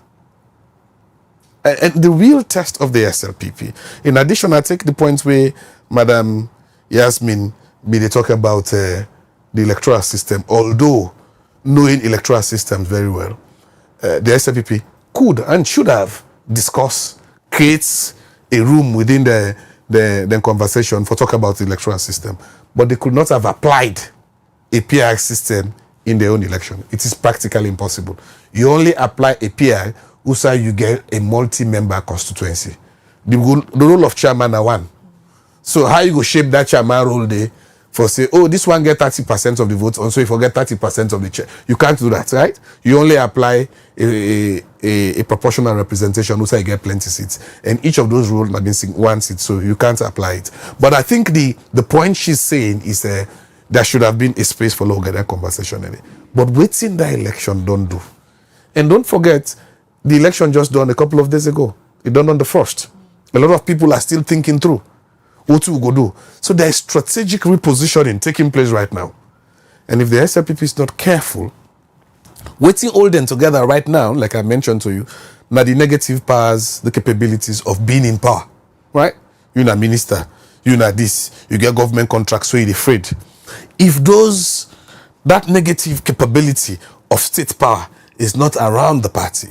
And the real test of the SLPP, in addition, I take the point where Madam Yasmin they talk about the electoral system, although knowing electoral systems very well, the SLPP could and should have discussed, creates a room within the conversation for talk about the electoral system, but they could not have applied a PI system in their own election. It is practically impossible. You only apply a PI USA you get a multi-member constituency. The role of chairman are one. So how you go shape that chairman role there for say, oh, this one get 30% of the votes, also you forget 30% of the chair. You can't do that, right? You only apply a proportional representation, also you get plenty seats. And each of those roles have been one seat, so you can't apply it. But I think the point she's saying is there should have been a space for longer conversation. But waiting the election don't do. And don't forget, the election just done a couple of days ago. It done on the 1st. A lot of people are still thinking through what we go do. So there is strategic repositioning taking place right now. And if the SLPP is not careful, waiting all them together right now, like I mentioned to you, now the negative powers, the capabilities of being in power, right? You're not minister, you're not this, you get government contracts, so you're afraid. If that negative capability of state power is not around the party,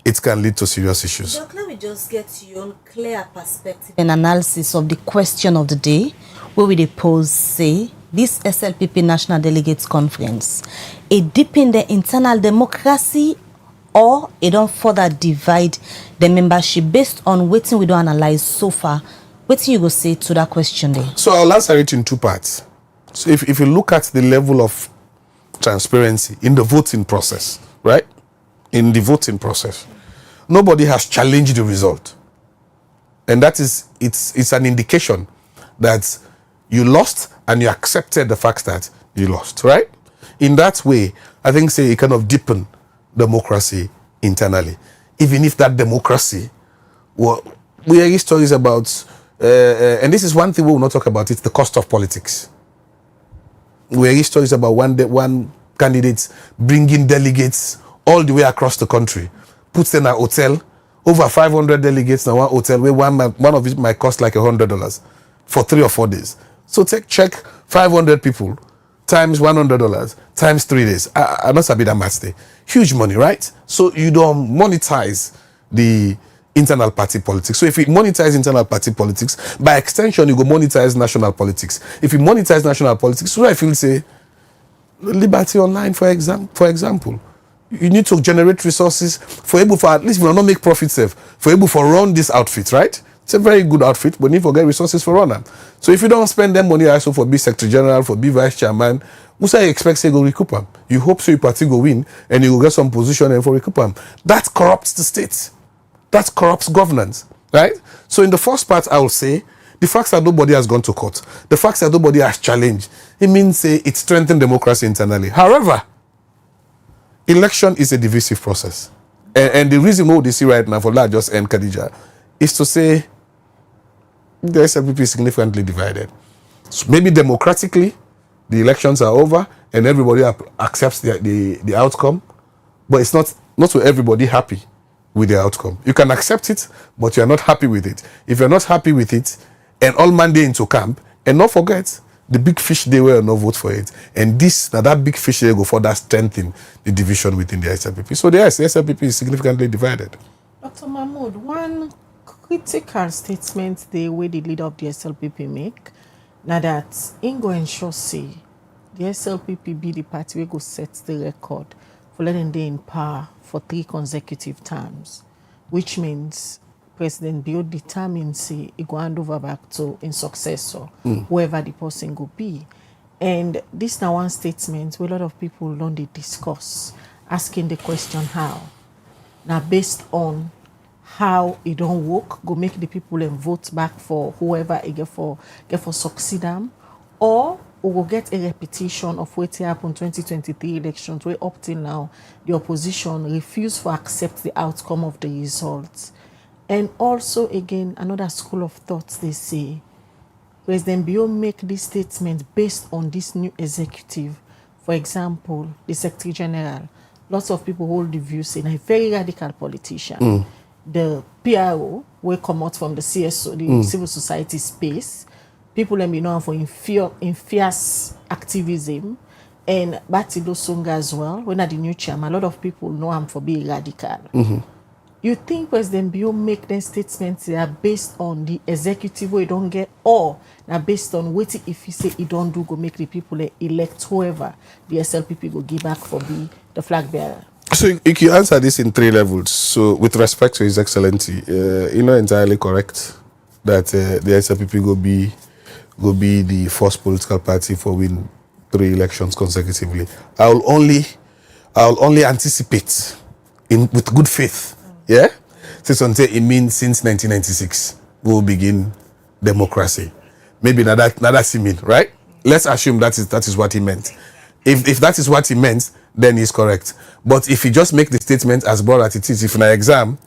it can lead to serious issues. Doc, let me just get your own clear perspective and analysis of the question of the day, where we pose, say, this SLPP National Delegates Conference, it deepen the internal democracy or it don't further divide the membership based on what we don't analyze so far. What you go say to that question there? So I'll answer it in two parts. So if you look at the level of transparency in the voting process, right? In the voting process, nobody has challenged the result. And that is, it's an indication that you lost and you accepted the fact that you lost, right? In that way, I think, say, it kind of deepen democracy internally. Even if that democracy, well, we hear stories about, and this is one thing we will not talk about, it's the cost of politics. We hear stories about one candidate bringing delegates all the way across the country, puts in a hotel, over 500 delegates in one hotel, where one of it might cost like $100 for 3 or 4 days. So check 500 people times $100 times 3 days. I must have been that match day. Huge money, right? So you don't monetize the internal party politics. So if you monetize internal party politics, by extension, you go monetize national politics. If you monetize national politics, so I feel say, Liberty Online, for example, you need to generate resources for able for, at least we will not make profit safe, for able for run this outfit, right? It's a very good outfit, but need to get resources for run them. So if you don't spend them money also for be secretary general, for be vice chairman, who say you expect say go recoup them? You hope so your party go win and you will get some position and for recoup them. That corrupts the state. That corrupts governance, right? So in the first part, I will say, the fact that nobody has gone to court, the fact that nobody has challenged, it means it strengthens democracy internally. However, election is a divisive process. And the reason why they see right now for that just end Khadija is to say the SLPP is significantly divided. So maybe democratically, the elections are over and everybody accepts the outcome, but it's not to everybody happy with the outcome. You can accept it, but you're not happy with it. If you're not happy with it, and all Monday into camp, and not forget, the big fish they will not vote for it. And that big fish they go for that strengthen the division within the SLPP. So yes, the SLPP is significantly divided. Dr. Mahmoud, one critical statement the way the leader of the SLPP make, now that Ingo ensure say the SLPP be the party we go set the record for letting they in power for 3 consecutive terms, which means President Bio determined say he go hand over back to in successor, whoever the person go be. And this now one statement where a lot of people don't they discuss, asking the question how. Now based on how it don't work, go make the people and vote back for whoever it get for succeed them, or we will get a repetition of what happened 2023 elections where up till now the opposition refused to accept the outcome of the results. And also again another school of thoughts they say President Bio make this statement based on this new executive. For example, the Secretary General, lots of people hold the view saying a very radical politician. The PRO will come out from the CSO, the civil society space. People let me know for fierce activism, and Batilo Songa as well. When at the new chairman, a lot of people know him for being radical. You think President Bio make them statements that are based on the executive we don't get, or now based on what if he say he don't do go make the people elect whoever the SLPP go give back for be the flag bearer? So you can answer this in 3 levels. So with respect to His Excellency, entirely correct that the SLPP go be the first political party for win 3 elections consecutively. I'll only anticipate with good faith. Yeah? Since it means since 1996 we will begin democracy. Maybe now that's he mean, right? Let's assume that is what he meant. If that is what he meant, then he's correct. But if he just make the statement as broad as it is, if in an exam,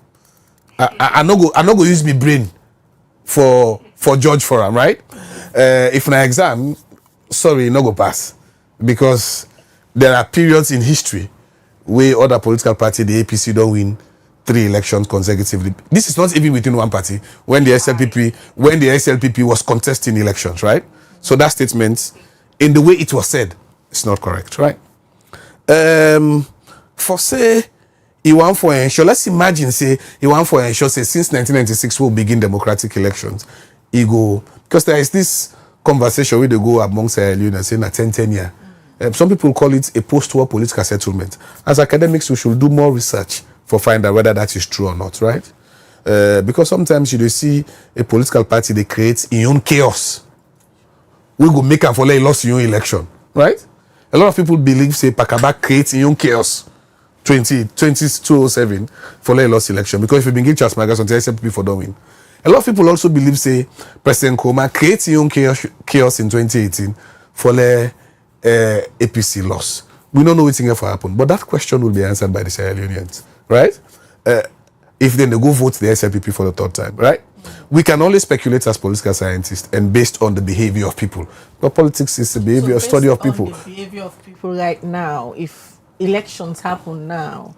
I no go use my brain for judge for him, right? If in an exam, sorry, no go pass. Because there are periods in history where other political party, the APC, don't win 3 elections consecutively. This is not even within one party. When the SLPP was contesting elections, right? So that statement, in the way it was said, it's not correct, right? For say he want for ensure, let's imagine say he want for ensure say since 1996 we'll begin democratic elections. He go because there is this conversation where they go among Sierra Leone and saying 10 year. Some people call it a post-war political settlement. As academics, we should do more research for find out whether that is true or not, right? Because sometimes you see a political party they create in own chaos. We go make and follow a loss in your election, right? A lot of people believe say Pakaba creates in own chaos 2007 for a lost election because if you begin Charles Magas until SLPP for don't win. A lot of people also believe say President Koma creates in own chaos in 2018 for the APC loss. We don't know what's going to happen, but that question will be answered by the Sierra Leoneans, right? If then they go vote the SLPP for the 3rd time, right? We can only speculate as political scientists and based on the behavior of people. But politics is the behavior, study of people. The behavior of people right now, if elections happen now,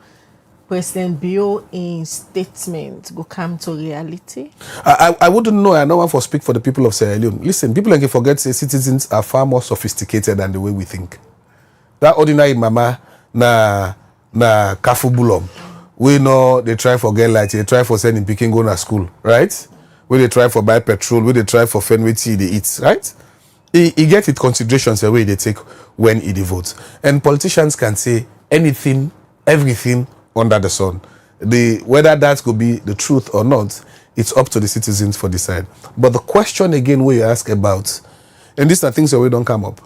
President Bio in statement will come to reality? I wouldn't know. I know one for speak for the people of Sierra Leone. Listen, people can forget say citizens are far more sophisticated than the way we think. That ordinary mama na kafubulom. We know they try for get light, they try for sending Peking go to school, right? When they try for buy petrol, when they try for fenway tea they eat, right? He get it considerations the way they take when he votes. And politicians can say anything, everything under the sun. Whether that could be the truth or not, it's up to the citizens for decide. But the question again where you ask about, and these are things that we don't come up.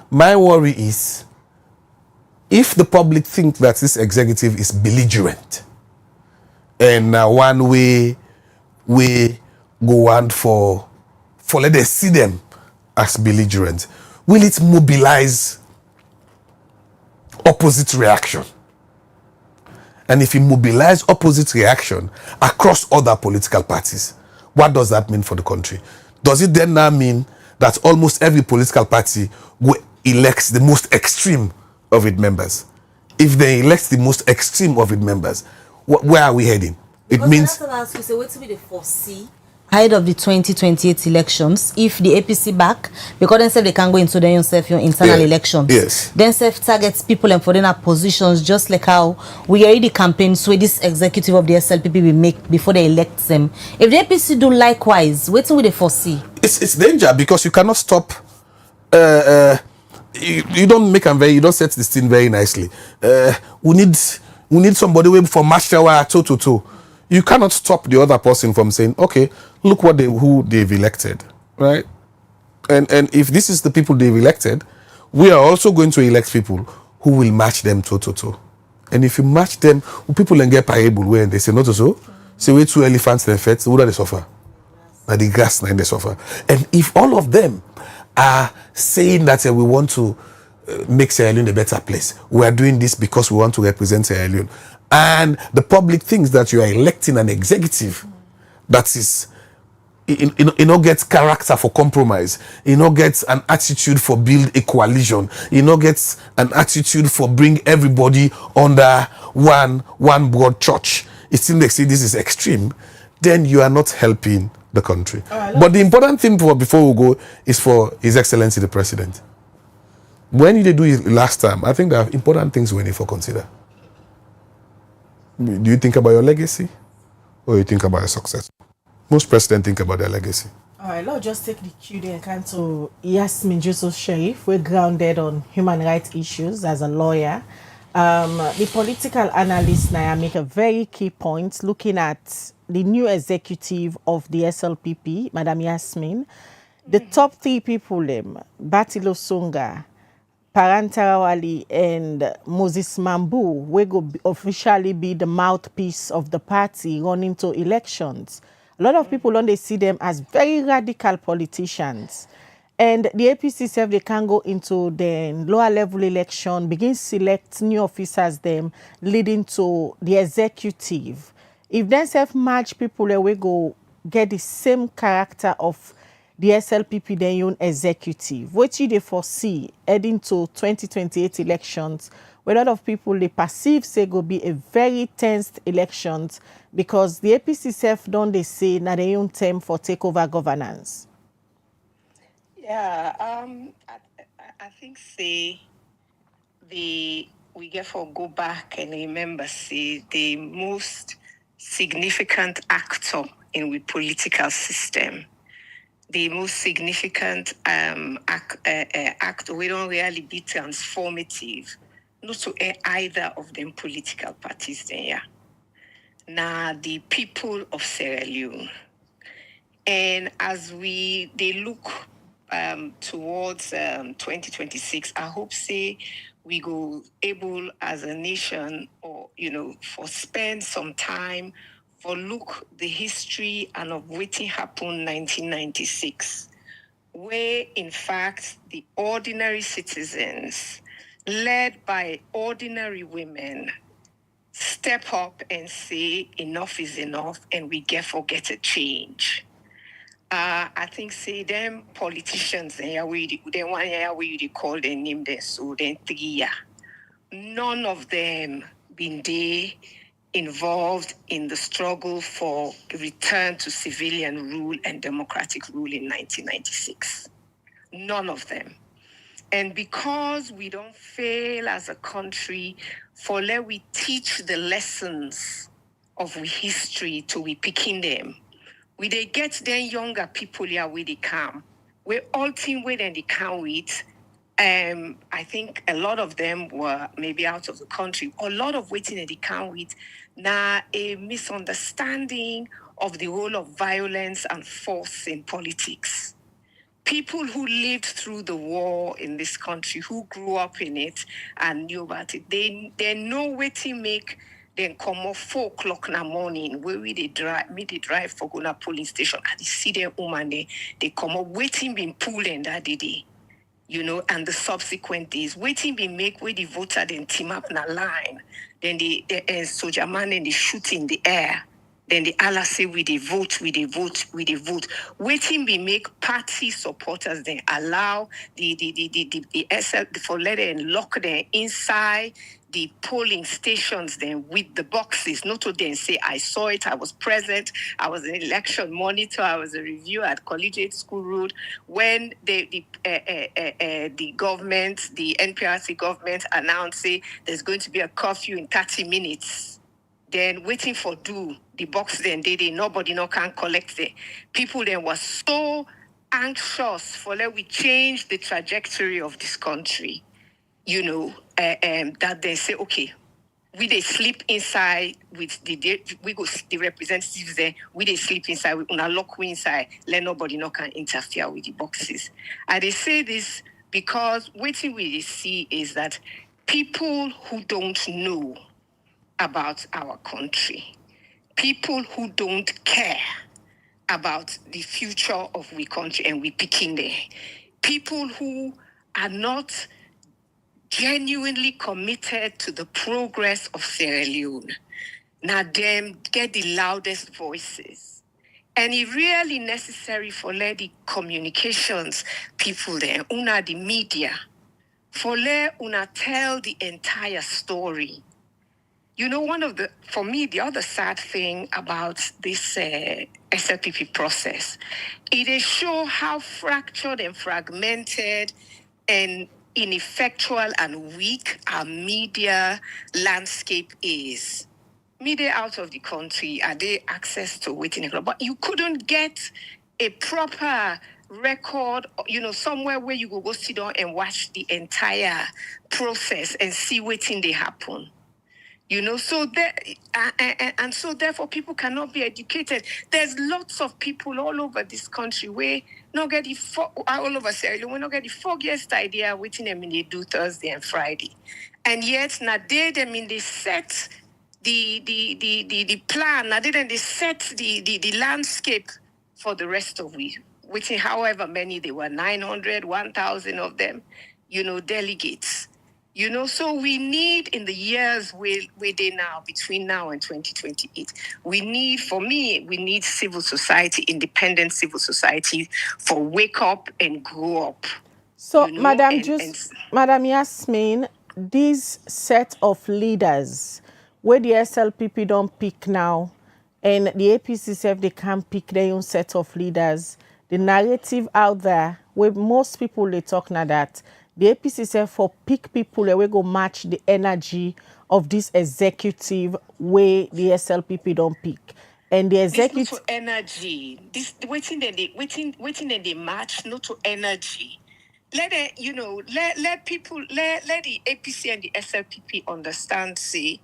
My worry is if the public think that this executive is belligerent and one way we go on for let us see them as belligerent, will it mobilize opposite reaction? And if you mobilize opposite reaction across other political parties, what does that mean for the country? Does it then now mean that almost every political party will elect the most extreme of its members? If they elect the most extreme of its members, where are we heading? It means what will they foresee ahead of the 2028 elections if the APC back because then they can go into their own internal elections. Yes. Then targets people and for them positions just like how we already campaigns with this executive of the SLPP will make before they elect them. If the APC do likewise, what will they foresee? It's danger because you cannot stop. You don't make them you don't set this thing very nicely. We need somebody way for Mashawa toe. You cannot stop the other person from saying, okay, look who they've elected, right? And if this is the people they've elected, we are also going to elect people who will match them toe. And if you match them, people can get payable when they say not so. Say we 2 elephants and feds, who do they suffer? Now the grass and they suffer. And if all of them are saying that we want to make Sierra Leone a better place, we are doing this because we want to represent Sierra Leone. And the public thinks that you are electing an executive that is, gets character for compromise, gets an attitude for build a coalition, gets an attitude for bring everybody under one broad church. It seems they say this is extreme, then you are not helping the country. But the important thing before we go is for His Excellency the President. When you do it last time, I think there are important things we need to consider. Do you think about your legacy or you think about your success? Most presidents think about their legacy. All right, let's just take the cue and come to Yasmin Joseph Sharif. We're grounded on human rights issues as a lawyer. The political analyst now make a very key point looking at the new executive of the SLPP, Madam Yasmin. The top three people, Batilo Songa, Parantarawali, and Moses Mambu, will go officially be the mouthpiece of the party running to elections. A lot of people don't they see them as very radical politicians. And the APC self, they can go into the lower level election, begin select new officers them, leading to the executive. If then self-match people, they will go get the same character of the SLPP then own executive. What you they foresee heading to 2028 elections, where a lot of people they perceive say go be a very tense elections because the APC self don't they say na their own term for takeover governance. Yeah, I think say we get for go back and remember say the most significant actor in the political system, the most significant actor we don't really be transformative, not to either of them political parties then yeah. Now the people of Sierra Leone. And as they look towards 2026, I hope say we go able as a nation or for spend some time for look the history and of what happened 1996, where in fact the ordinary citizens led by ordinary women step up and say enough is enough and we get a change. I think say them politicians they one year we call their name there so then 3 years. None of them been there involved in the struggle for return to civilian rule and democratic rule in 1996. None of them. And because we don't fail as a country for let we teach the lessons of we history to we picking them. We they get then younger people here where they come. We're all team where then they come with. I think a lot of them were maybe out of the country. A lot of waiting that they come with now a misunderstanding of the role of violence and force in politics. People who lived through the war in this country, who grew up in it and knew about it, they know waiting make then come off 4 o'clock in the morning where they drive for Gona polling station and they see their woman they come up waiting being pulled in that day. And the subsequent days, waiting be make where the voter then team up in a line, then the soldier man and they shoot in the air, then the Allah say we they vote. Waiting be make party supporters then allow the SL for let and lock them inside the polling stations then with the boxes, not to then say I saw it, I was present, I was an election monitor, I was a reviewer at Collegiate School Road when the government, the NPRC government announced say there's going to be a curfew in 30 minutes. Then waiting for the box then they nobody no can collect it. People then was so anxious for let we change the trajectory of this country. That they say, okay, we they sleep inside with the representatives there, we they sleep inside, we una lock we inside, let nobody no can interfere with the boxes. And they say this because what we see is that people who don't know about our country, people who don't care about the future of we country and we picking there, people who are not genuinely committed to the progress of Sierra Leone. Now them get the loudest voices. And it's really necessary for let the communications people there, una the media, for let una tell the entire story. For me, the other sad thing about this SLPP process, it is show how fractured and fragmented and ineffectual and weak our media landscape is. Media out of the country, are they access to waiting? But you couldn't get a proper record, somewhere where you go sit down and watch the entire process and see what thing they happen. So and so therefore people cannot be educated. There's lots of people all over this country where not get the all over Sierra Leone, we not get the foggiest idea what they do Thursday and Friday. And yet now they set the plan, now they set the landscape for the rest of we, which however many they were, 900, 1,000 of them, delegates. So we need in the years we're now, between now and 2028, we need civil society, independent civil society for wake up and grow up. So, Madam Yasmin, this set of leaders, where the SLPP don't pick now, and the APC say they can't pick their own set of leaders, the narrative out there, where most people they talk now that the APC say for pick people that we go match the energy of this executive way the SLPP don't pick. And the executive to energy. This waiting they match not to energy. Let it, let people let the APC and the SLPP understand. See,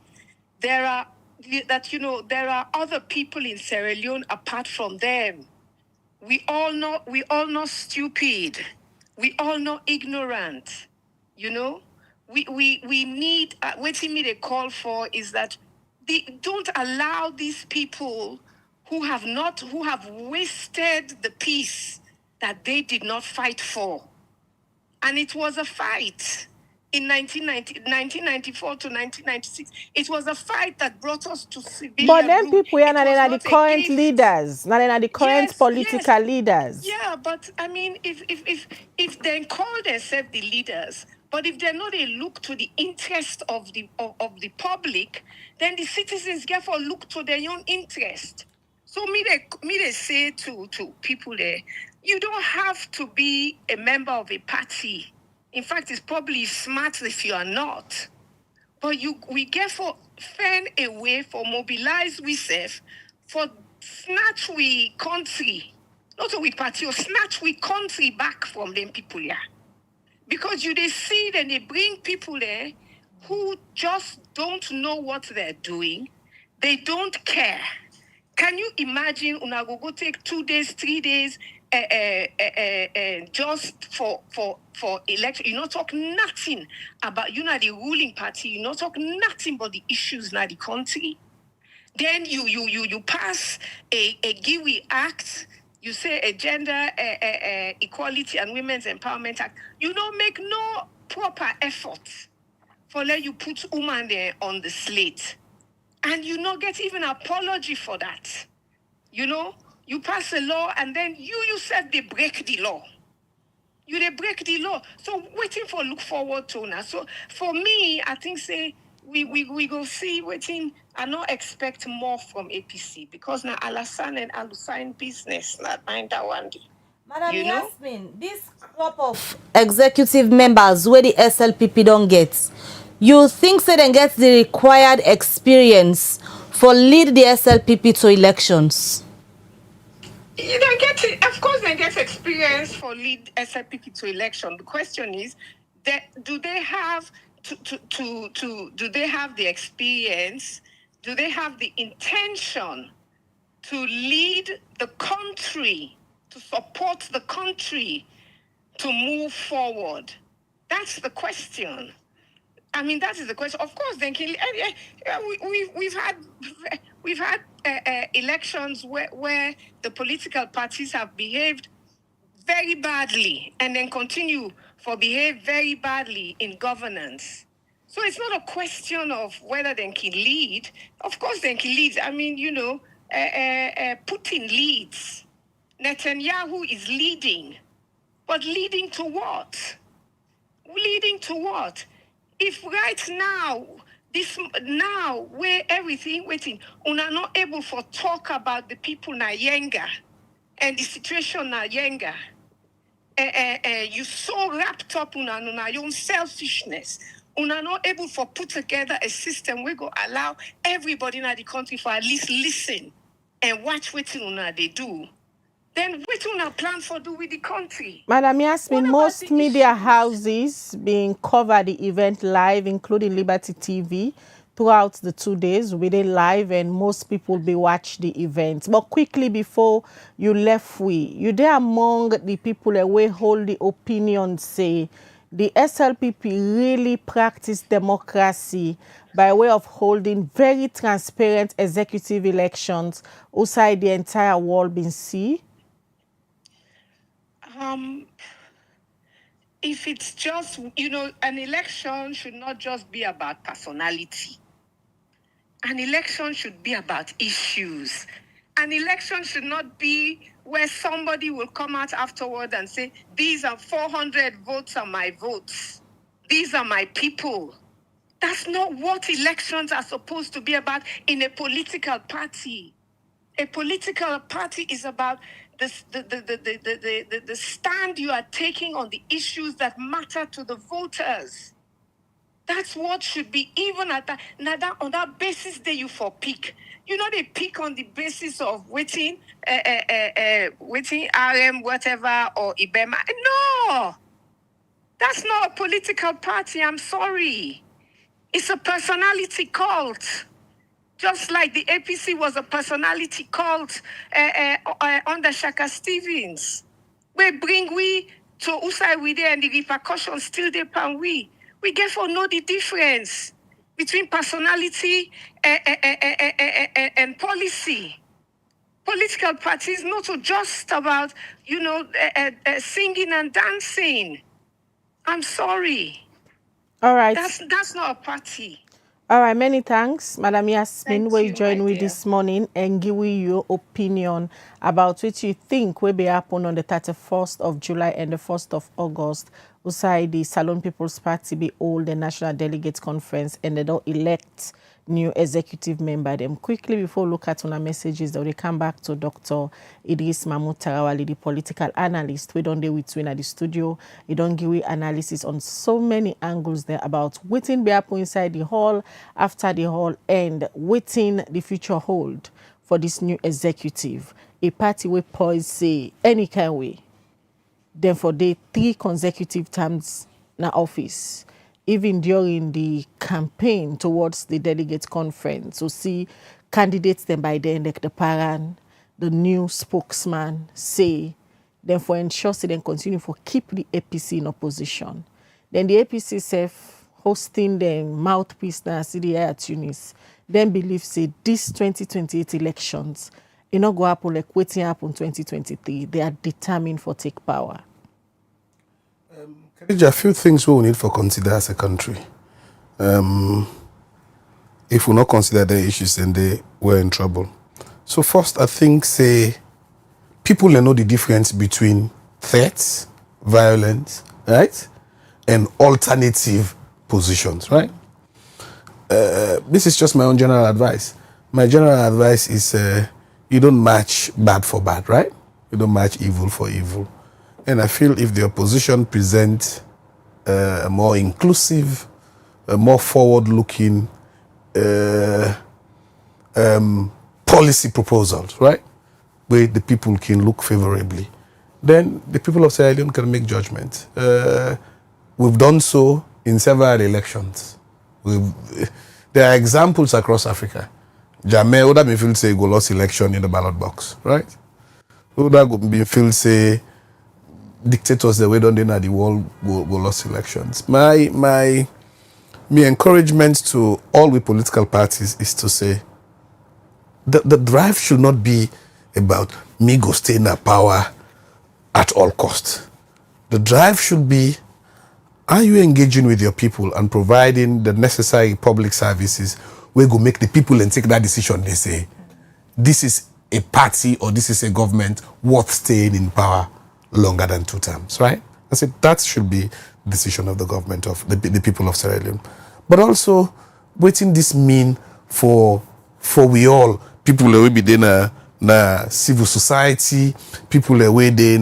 there are other people in Sierra Leone apart from them. We all know stupid. We all know ignorant. We need what me they call for is that they don't allow these people who have wasted the peace that they did not fight for. And it was a fight in 1994 to 1996. It was a fight that brought us to civilian But then rule. people are not the current leaders, not the current political leaders. Yeah, but I mean, if they call themselves the leaders, but if they're not, they look to the interest of the public, then the citizens therefore look to their own interest. So they say to people there, you don't have to be a member of a party. In fact, it's probably smart if you are not. But we get for find a way for mobilize ourselves for snatch we country, not we party, or snatch we country back from them people here. Because they see that they bring people there who just don't know what they're doing. They don't care. Can you imagine una go take 2 days, 3 days just for election? You not talk nothing about the ruling party. You not talk nothing about the issues now the country. Then you pass a GIWI Act. You say a Gender Equality and Women's Empowerment Act. You don't make no proper effort for let you put woman there on the slate. And you not get even apology for that. You pass a law and then you yourself, they break the law. They break the law. So waiting for look forward to now. So for me, I think say we go see waiting and not expect more from APC because now Alassane and Alusain business, not mind that one day. Madam Yasmin, this crop of executive members where the SLPP don't get, you think they then get the required experience for lead the SLPP to elections? You don't get it. Of course, they get experience for lead SLPP to election. The question is, do they have do they have the experience? Do they have the intention to lead the country, to support the country, to move forward? That's the question. I mean, that is the question. Of course, then we've had elections where the political parties have behaved very badly and then continue for behave very badly in governance. So it's not a question of whether they can lead. Of course, they can lead. I mean, Putin leads. Netanyahu is leading. But leading to what? Leading to what? If right now, where everything waiting, una not able to talk about the people na Yenga and the situation na Yenga, you so wrapped up una your own selfishness, una not able to put together a system where go allow everybody in the country for at least listen and watch what una they do. then what do you plan for do with the country? Madam Yasmin, What about most the media issues? houses being covered the event live, including Liberty TV, throughout the 2 days. We did live and most people be watch the event. But quickly before you left, you there among the people that we hold the opinion say the SLPP really practice democracy by way of holding very transparent executive elections outside the entire world been see? If it's just, an election should not just be about personality. An election should be about issues. An election should not be where somebody will come out afterward and say, these are 400 votes are my votes. These are my people. That's not what elections are supposed to be about in a political party. A political party is about the stand you are taking on the issues that matter to the voters. That's what should be, even at that. Now that on that basis, they you for pick. They pick on the basis of waiting RM, whatever, or IBEMA. No, that's not a political party. I'm sorry. It's a personality cult. Just like the APC was a personality cult under Shaka Stevens. We bring we to Usai we there and the repercussions still there pan we. We therefore know the difference between personality and policy. Political parties not just about, singing and dancing. I'm sorry. All right. That's not a party. All right, many thanks, Madam Yasmin, Thank where you, you join my with dear. this morning and give you your opinion about what you think will be happen on the 31st of July and the 1st of August. Outside the Salon People's Party be hold the National Delegates Conference and they don't elect new executive member. Them quickly before look at on our messages that we come back to Dr. Idris Mahmoud Tarawali, the political analyst. We don't deal with at the studio. He don't give you analysis on so many angles there about waiting be happen inside the hall, after the hall, and waiting the future hold for this new executive. A party we poise say any kind way. Then for the 3 consecutive terms in office, even during the campaign towards the delegate conference, so see candidates then by then like the parent, the new spokesman say, then for ensure they then continue for keep the APC in opposition. Then the APC self hosting them mouthpiece na CDI at Tunis, then believe say this 2028 elections, it not go happen like waiting happen 2023. They are determined for take power. There are a few things we will need for consider as a country. If we not consider the issues, then we're in trouble. So first, I think, say, people know the difference between threats, violence, right, and alternative positions, right? This is just my own general advice. My general advice is you don't match bad for bad, right? You don't match evil for evil. And I feel if the opposition presents a more inclusive, a more forward-looking policy proposals, right, where the people can look favorably, then the people of Sierra Leone can make judgment. We've done so in several elections. There are examples across Africa. Jamaica, Oda Mayfield say go lost election in the ballot box, right? Oda Mayfield say dictators the way down there the world go lost elections. My encouragement to all the political parties is to say the drive should not be about me go stay in power at all costs. The drive should be, are you engaging with your people and providing the necessary public services where go make the people and take that decision? They say, this is a party or this is a government worth staying in power longer than 2 terms, right? I said that should be the decision of the government of the people of Sierra Leone. But also, waiting this mean for we all, people that will be there na civil society, people that will there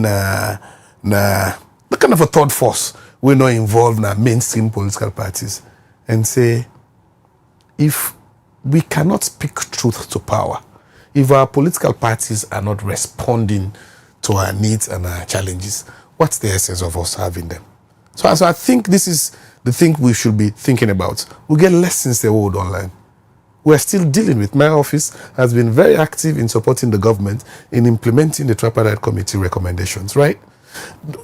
na kind of a third force we're not involved in mainstream political parties, and say, if we cannot speak truth to power, if our political parties are not responding to our needs and our challenges, what's the essence of us having them? So I think this is the thing we should be thinking about. We get lessons the world online. We're still dealing with. My office has been very active in supporting the government in implementing the tripartite committee recommendations, right?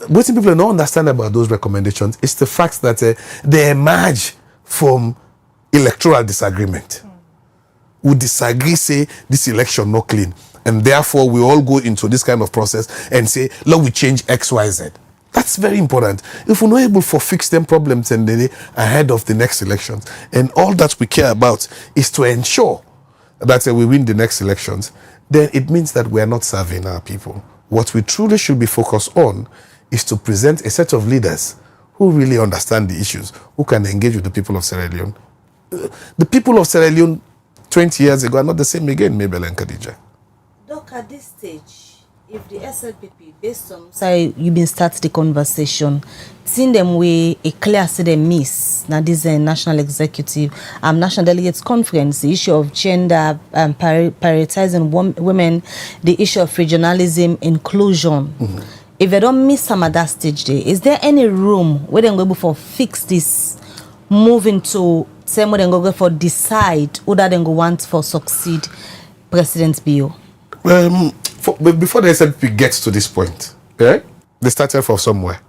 What people don't understand about those recommendations is the fact that they emerge from electoral disagreement. We disagree, say this election not clean, and therefore we all go into this kind of process and say, let we change X, Y, Z. That's very important. If we're not able to fix them problems and ahead of the next elections, and all that we care about is to ensure that we win the next elections, then it means that we are not serving our people. What we truly should be focused on is to present a set of leaders who really understand the issues, who can engage with the people of Sierra Leone. The people of Sierra Leone 20 years ago are not the same again, Mabel and Khadija. Doc, at this stage, if the SLPP, based on say you've been starting the conversation, seeing them way a clear see them miss now this National Executive National Delegates Conference, the issue of gender prioritizing women, the issue of regionalism, inclusion. If they don't miss some at that stage there, is there any room where they go for fix this, moving to same way they go for decide whether they go want for succeed President Bio? Before the SLPP gets to this point, they started from somewhere.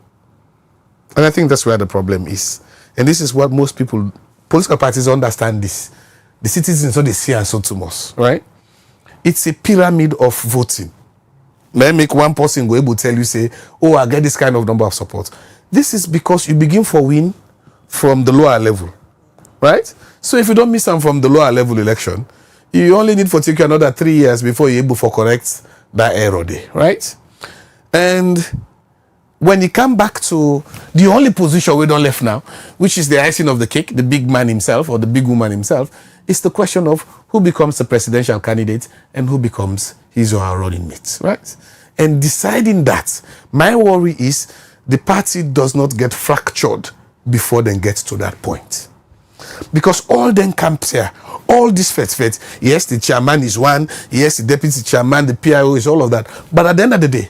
And I think that's where the problem is. And this is what most people, political parties understand this. The citizens, so they see and so to us, right? It's a pyramid of voting. May I make one person go able to tell you, say, oh, I get this kind of number of support. This is because you begin for win from the lower level, right? So if you don't miss them from the lower level election, you only need for take you another 3 years before you're able to correct that error there, right? And when you come back to the only position we don't left now, which is the icing of the cake, the big man himself or the big woman himself, is the question of who becomes the presidential candidate and who becomes his or her running mate, right? And deciding that, my worry is the party does not get fractured before then gets to that point. Because all them camps here, all these feds, yes, the chairman is one, yes, the deputy chairman, the PIO is all of that. But at the end of the day,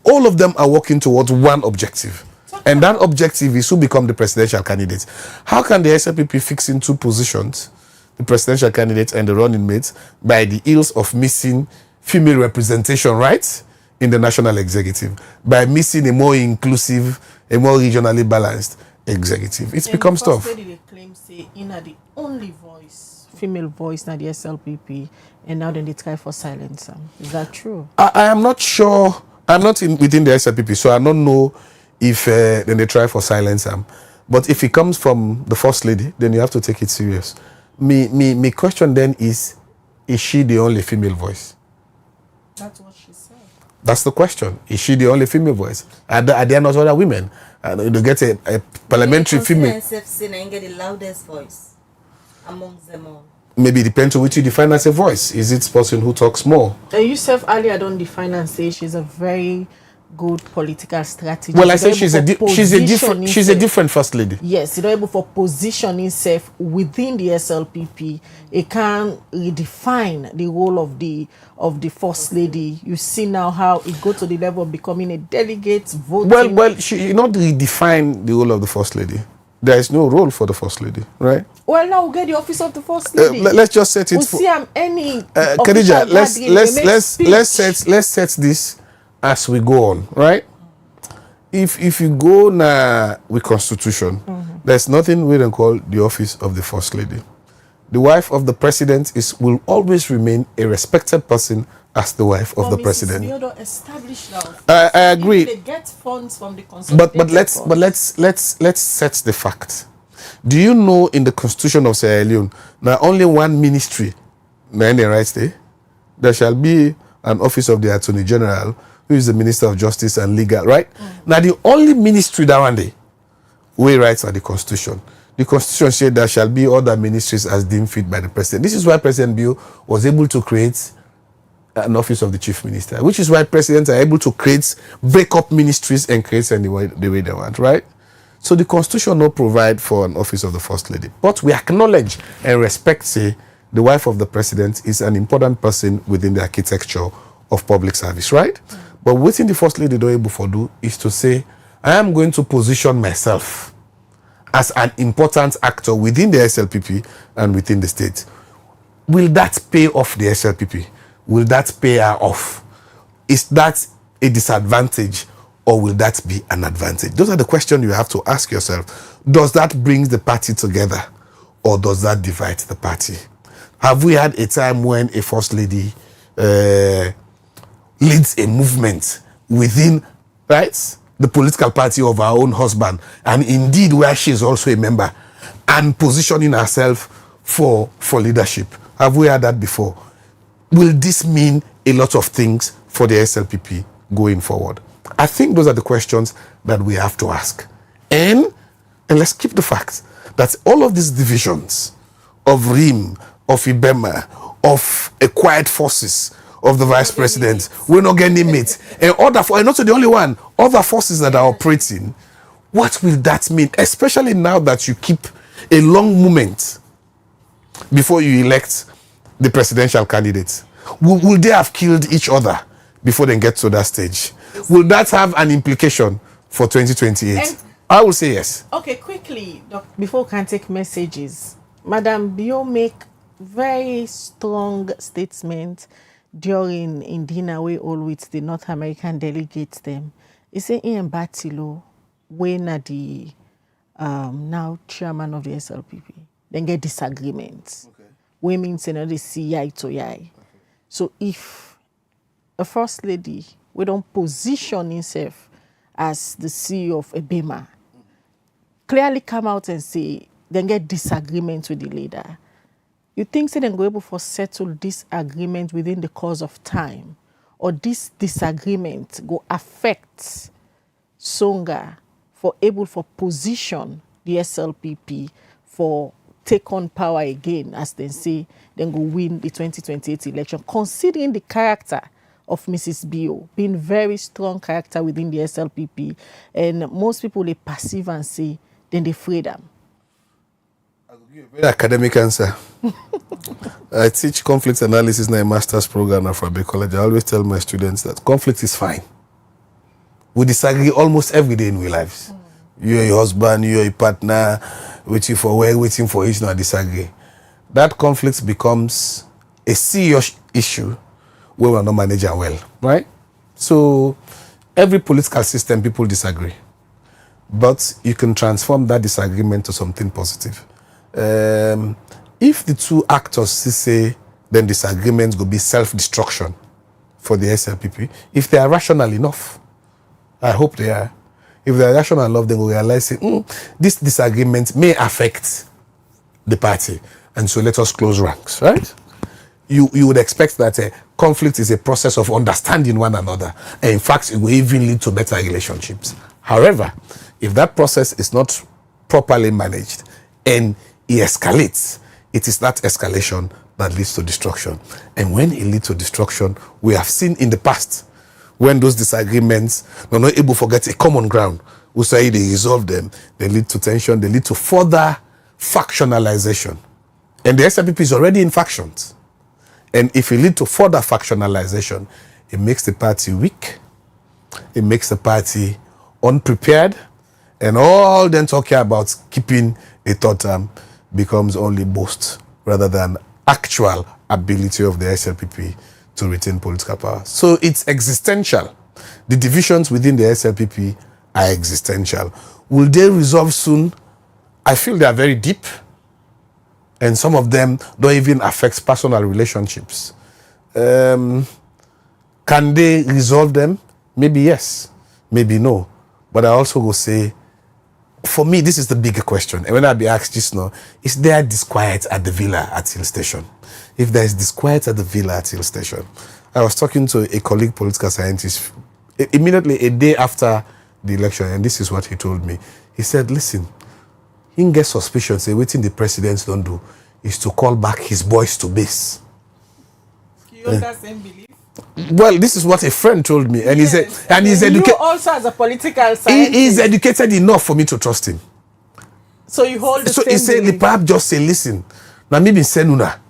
all of them are working towards one objective. And that objective is who become the presidential candidate. How can the SLPP fix in two positions, the presidential candidate and the running mate, by the ills of missing female representation rights in the national executive, by missing a more inclusive, a more regionally balanced executive? It becomes tough. They claim say the only voice, female voice, now the SLPP, and now then they try for silence. Is that true? I am not sure. I'm not within the SLPP, so I don't know if then they try for silence. But if it comes from the first lady, then you have to take it serious. Me question then is she the only female voice? That's what she said. That's the question. Is she the only female voice? Are there not other women? They get a parliamentary female. SFC get the loudest voice amongst them all. Maybe it depends on which you define as a voice. Is it the person who talks more? Yourself earlier don't define and say she's a very good political strategist. Well, I say she's a different first lady. Yes, you're able for positioning herself within the SLPP. It can redefine the role of the first lady. You see now how it go to the level of becoming a delegate, voting. Well, she not redefine the role of the first lady. There is no role for the first lady, right? Well, now we'll get the office of the first lady. Let's just set it. We'll see any. Khadija, let's set this as we go on, right? If you go now with Constitution, there's nothing we don't call the office of the first lady. The wife of the president will always remain a respected person as the wife of the president. I agree. If they get funds from the Constitution. But let's set the fact. Do you know in the Constitution of Sierra Leone, now only one ministry, right there, there shall be an office of the Attorney General, who is the Minister of Justice and Legal, right? Now the only ministry that one day, we writes at the Constitution. The Constitution said there shall be other ministries as deemed fit by the President. This is why President Bio was able to create an office of the Chief Minister, which is why presidents are able to break up ministries and create them the way they want, right? So the Constitution will provide for an office of the First Lady. But we acknowledge and respect, say, the wife of the president is an important person within the architecture of public service, right? But what the First Lady don't able to do is to say, I am going to position myself as an important actor within the SLPP and within the state. Will that pay off the SLPP? Will that pay her off? Is that a disadvantage or will that be an advantage? Those are the questions you have to ask yourself. Does that bring the party together or does that divide the party? Have we had a time when a First Lady leads a movement within, right, the political party of her own husband, and indeed where she is also a member, and positioning herself for leadership? Have we had that before? Will this mean a lot of things for the SLPP going forward? I think those are the questions that we have to ask. And let's keep the fact that all of these divisions of RIM, of IBEMA, of acquired forces, of the vice president, we're not getting it. And not the only one, other forces that are operating, what will that mean? Especially now that you keep a long moment before you elect the presidential candidates. Will they have killed each other before they get to that stage? Will that have an implication for 2028? I will say yes. Okay, quickly, before we can take messages, Madam Bio make very strong statement during in dinner we all with the North American delegates them. He say Ian Batilo, when at the now chairman of the SLPP, then get disagreements. Okay. We means they see eye to eye. Okay. So if a First Lady we don't position himself as the CEO of IBEMA, clearly come out and say, then get disagreement with the leader. You think they then go able to settle this agreement within the course of time, or this disagreement go affect Songa for able for position the SLPP for take on power again, as they say, then go win the 2028 election, considering the character of Mrs. Bio, being very strong character within the SLPP, and most people they perceive and say, then they freedom. I will give a very academic answer. I teach conflict analysis in a master's program at Fabe College. I always tell my students that conflict is fine. We disagree almost every day in our lives. You're your husband, you're your partner, waiting for work, waiting for each other, disagree. That conflict becomes a serious issue where we're not managing well, right? So every political system, people disagree. But you can transform that disagreement to something positive. If the two actors say then disagreements will be self-destruction for the SLPP, if they are rational enough, I hope they are. If they are rational enough, they will realize this disagreement may affect the party. And so let us close ranks, right? You would expect that conflict is a process of understanding one another. And in fact, it will even lead to better relationships. However, if that process is not properly managed and it escalates, it is that escalation that leads to destruction. And when it leads to destruction, we have seen in the past when those disagreements are not able to get a common ground, we say they resolve them, they lead to tension, they lead to further factionalization. And the SLPP is already in factions. And if it leads to further factionalization, it makes the party weak, it makes the party unprepared, and all then talking about keeping a third term becomes only boast rather than actual ability of the SLPP to retain political power. So it's existential. The divisions within the SLPP are existential. Will they resolve soon? I feel they are very deep, and some of them don't even affect personal relationships. Can they resolve them? Maybe yes, maybe no. But I also will say, for me, this is the bigger question. And when I be asked just now, is there disquiet at the villa at Hill Station? If there is disquiet at the villa at Hill Station, I was talking to a colleague political scientist immediately a day after the election, and this is what he told me. He said, listen, he can get suspicion, say, waiting the presidents don't do is to call back his boys to base. You hold that same belief? Well, this is what a friend told me, and yes. he said, and he's educated. You also, as a political scientist, he is educated enough for me to trust him. So you hold the so same he said, belief. perhaps just say, listen, now maybe send una,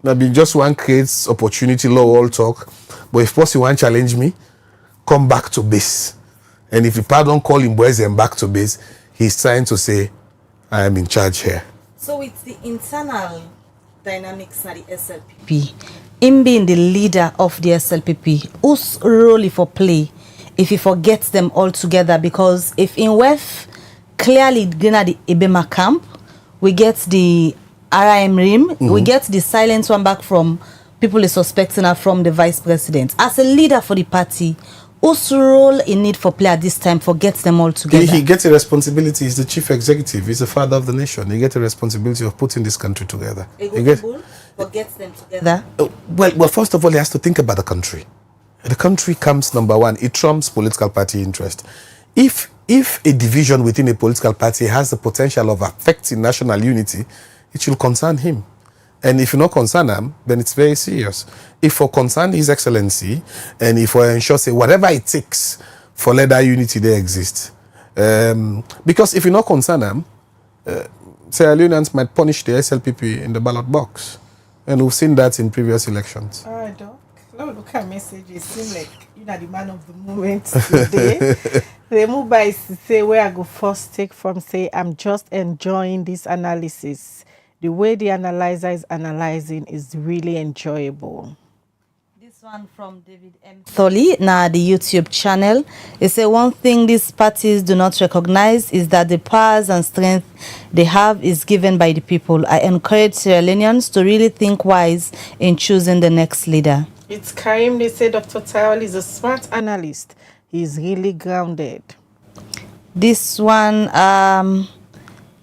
Maybe just one creates opportunity, law all talk. But if person want challenge me, come back to base. And if the pardon call him boys and back to base, he's trying to say, I am in charge here. So it's the internal dynamics of the SLPP. Him being the leader of the SLPP, whose role if for play if he forgets them all together? Because if in WEF, clearly gonna the Ebema camp, we get the RIM Rim, we get the silent one back from people is suspecting her from the vice president. As a leader for the party, whose role in need for play at this time forgets them all together? He gets a responsibility. He's the chief executive. He's the father of the nation. He gets a responsibility of putting this country together. Forgets them together. Well, first of all, he has to think about the country. The country comes number one. It trumps political party interest. If a division within a political party has the potential of affecting national unity, it should concern him. And if you not concern him, then it's very serious. If for concern His Excellency, and if we ensure, say, whatever it takes for let that unity there exist. Because if you not concern him, Sierra Leoneans might punish the SLPP in the ballot box. And we've seen that in previous elections. All right, Doc. Now look at messages. Seem like you are the man of the moment today. The move by say where I go first take from say I'm just enjoying this analysis. The way the analyzer is analyzing is really enjoyable. This one from David M. Tholi, now the YouTube channel. They say one thing these parties do not recognize is that the powers and strength they have is given by the people. I encourage Sierra Leoneans to really think wise in choosing the next leader. It's Karim. They say Dr. Tyrell is a smart analyst. He's really grounded. This one,